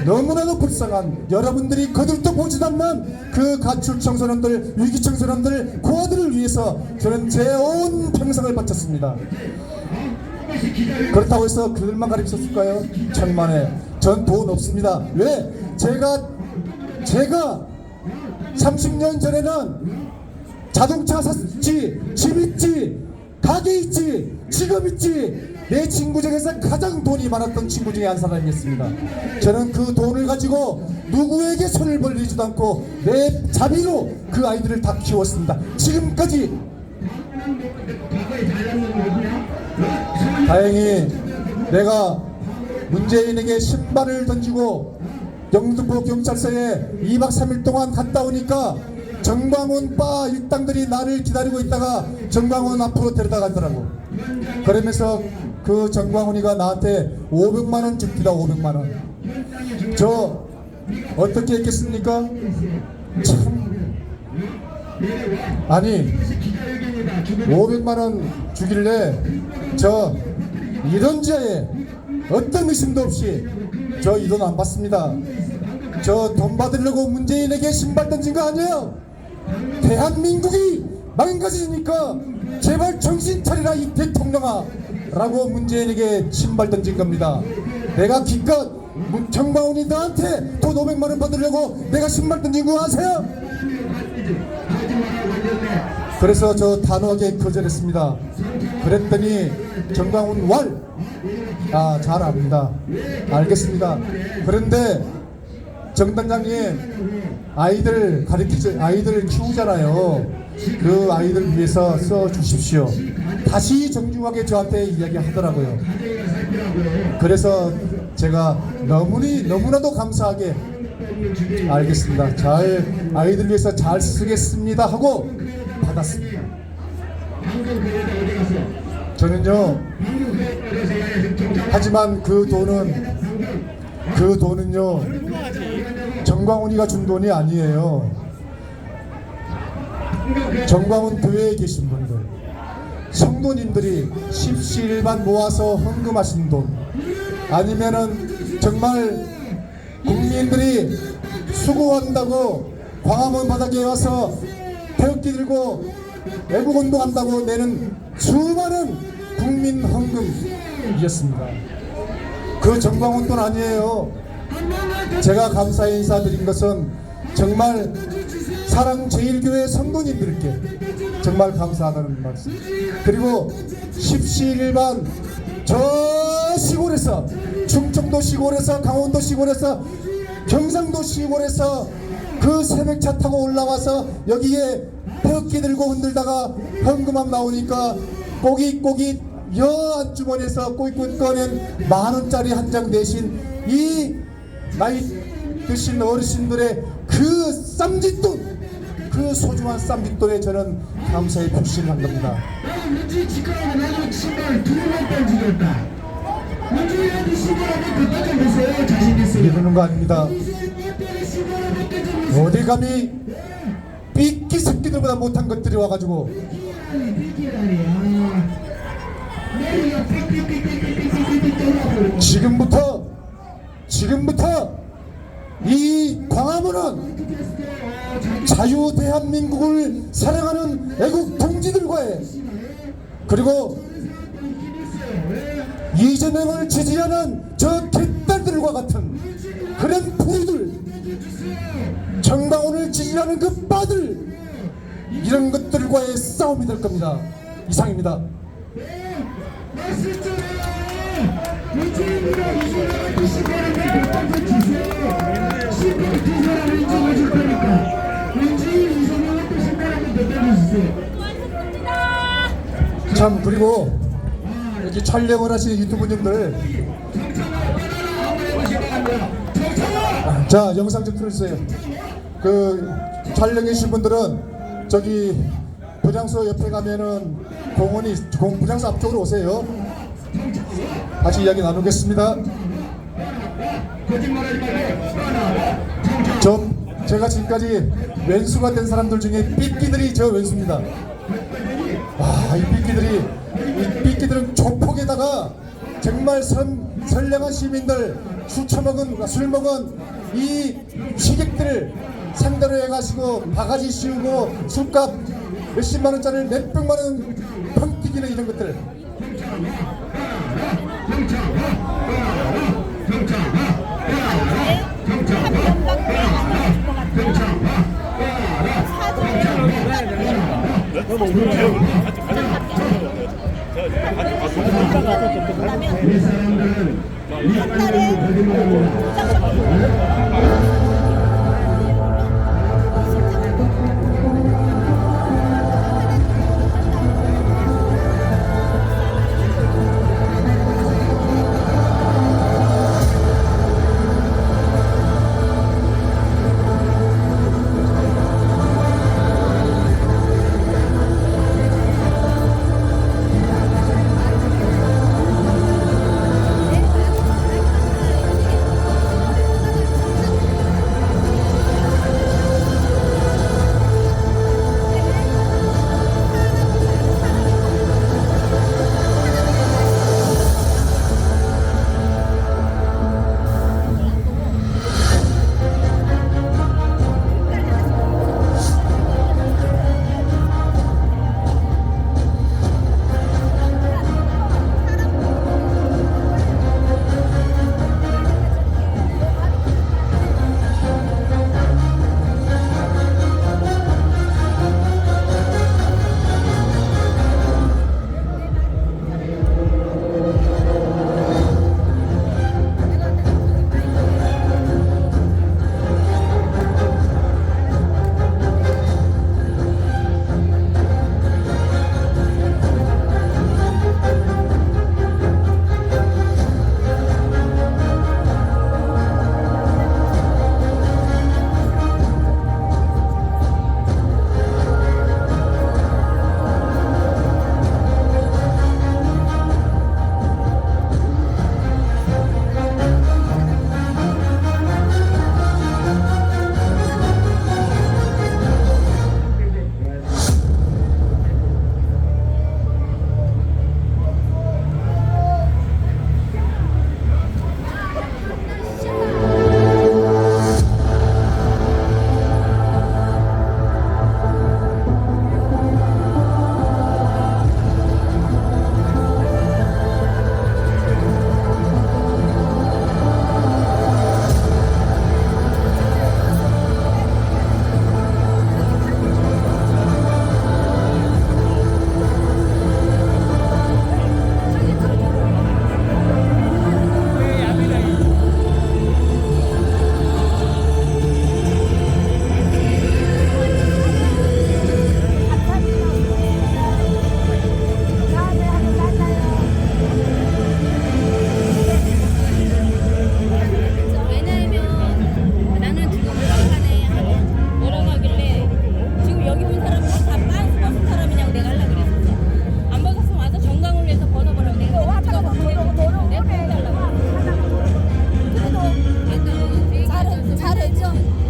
너무나도 불쌍한, 여러분들이 거들떠 보지도 않는 그 가출 청소년들, 위기 청소년들, 고아들을 위해서 저는 제 온 평생을 바쳤습니다. 그렇다고 해서 그들만 가르쳤을까요? 천만에. 전 돈 없습니다. 왜? 제가 30년 전에는 자동차 샀지, 집 있지, 가게 있지, 직업 있지, 내 친구 중에서 가장 돈이 많았던 친구 중에 한 사람이었습니다. 저는 그 돈을 가지고 누구에게 손을 벌리지도 않고 내 자비로 그 아이들을 다 키웠습니다. 지금까지. 다행히 내가 문재인에게 신발을 던지고 영등포 경찰서에 2박 3일 동안 갔다 오니까 정광훈 바 일당들이 나를 기다리고 있다가 정광훈 앞으로 데려다 가더라고. 그러면서 그 정광훈이가 나한테 500만원 줍니다. 500만원. 저 어떻게 했겠습니까? 참. 아니 500만원 주길래 저 이런 자에 어떤 의심도 없이 저 이 돈 안 받습니다. 저 돈 받으려고 문재인에게 신발 던진 거 아니에요. 대한민국이 망가지니까 제발 정신 차리라 이 대통령아 라고 문재인에게 신발 던진 겁니다. 내가 기껏 정광훈이 나한테 돈 500만원 받으려고 내가 신발 던진 거 아세요? 그래서 저 단호하게 거절했습니다. 그랬더니 정광훈 잘 압니다. 알겠습니다. 그런데 정단장님 아이들 아이들을 키우잖아요. 그 아이들 위해서 써 주십시오. 다시 정중하게 저한테 이야기하더라고요. 그래서 제가 너무나도 감사하게 알겠습니다. 잘 아이들 위해서 잘 쓰겠습니다 하고 받았습니다. 저는요, 하지만 그 돈은요 정광훈이가 준 돈이 아니에요. 정광훈 교회에 계신 분들, 성도님들이 십시일반 모아서 헌금하신 돈, 아니면은 정말 국민들이 수고한다고 광화문 바닥에 와서 태극기 들고 애국운동한다고 내는 수많은 국민 헌금이었습니다. 그 정광훈 돈 아니에요. 제가 감사의 인사드린 것은 정말 사랑제일교회 성도님들께 정말 감사하다는 말씀, 그리고 십시일반 저 시골에서, 충청도 시골에서, 강원도 시골에서, 경상도 시골에서 그 새벽차 타고 올라와서 여기에 태극기 들고 흔들다가 헌금함 나오니까 꼬깃꼬깃 여 안주머니에서 꼬깃꼬깃 꺼낸 10,000원짜리 한 장 대신 이 나이 드신 어르신들의 그 쌈짓돈, 그 소중한 쌈짓돈에 저는 감사의 표시를 한 겁니다. 이러는 거 아닙니다. 어디 감히 삐끼 새끼들보다 못한 것들이 와가지고 지금부터 이 광화문은 자유 대한민국을 사랑하는 애국 동지들과의, 그리고 이재명을 지지하는 저 개딸들과 같은 그런 부류들, 정광훈을 지지하는 그 빠들, 이런 것들과의 싸움이 될 겁니다. 이상입니다. 참, 그리고 이렇게 촬영을 하시는 유튜브님들, 자, 영상 좀 틀어주세요. 그 촬영해 주신 분들은 저기 분향소 옆에 가면은 분향소 앞쪽으로 오세요. 같이 이야기 나누겠습니다. 제가 지금까지 왼수가 된 사람들 중에 삐끼들이 저 왼수입니다. 이 삐끼들은 조폭에다가 정말 선량한 시민들, 술 먹은 이 취객들을 상대로 해가지고 바가지 씌우고 술값 몇십만 원짜리를 몇백만 원 펑튀기는 이런 것들. 알죠?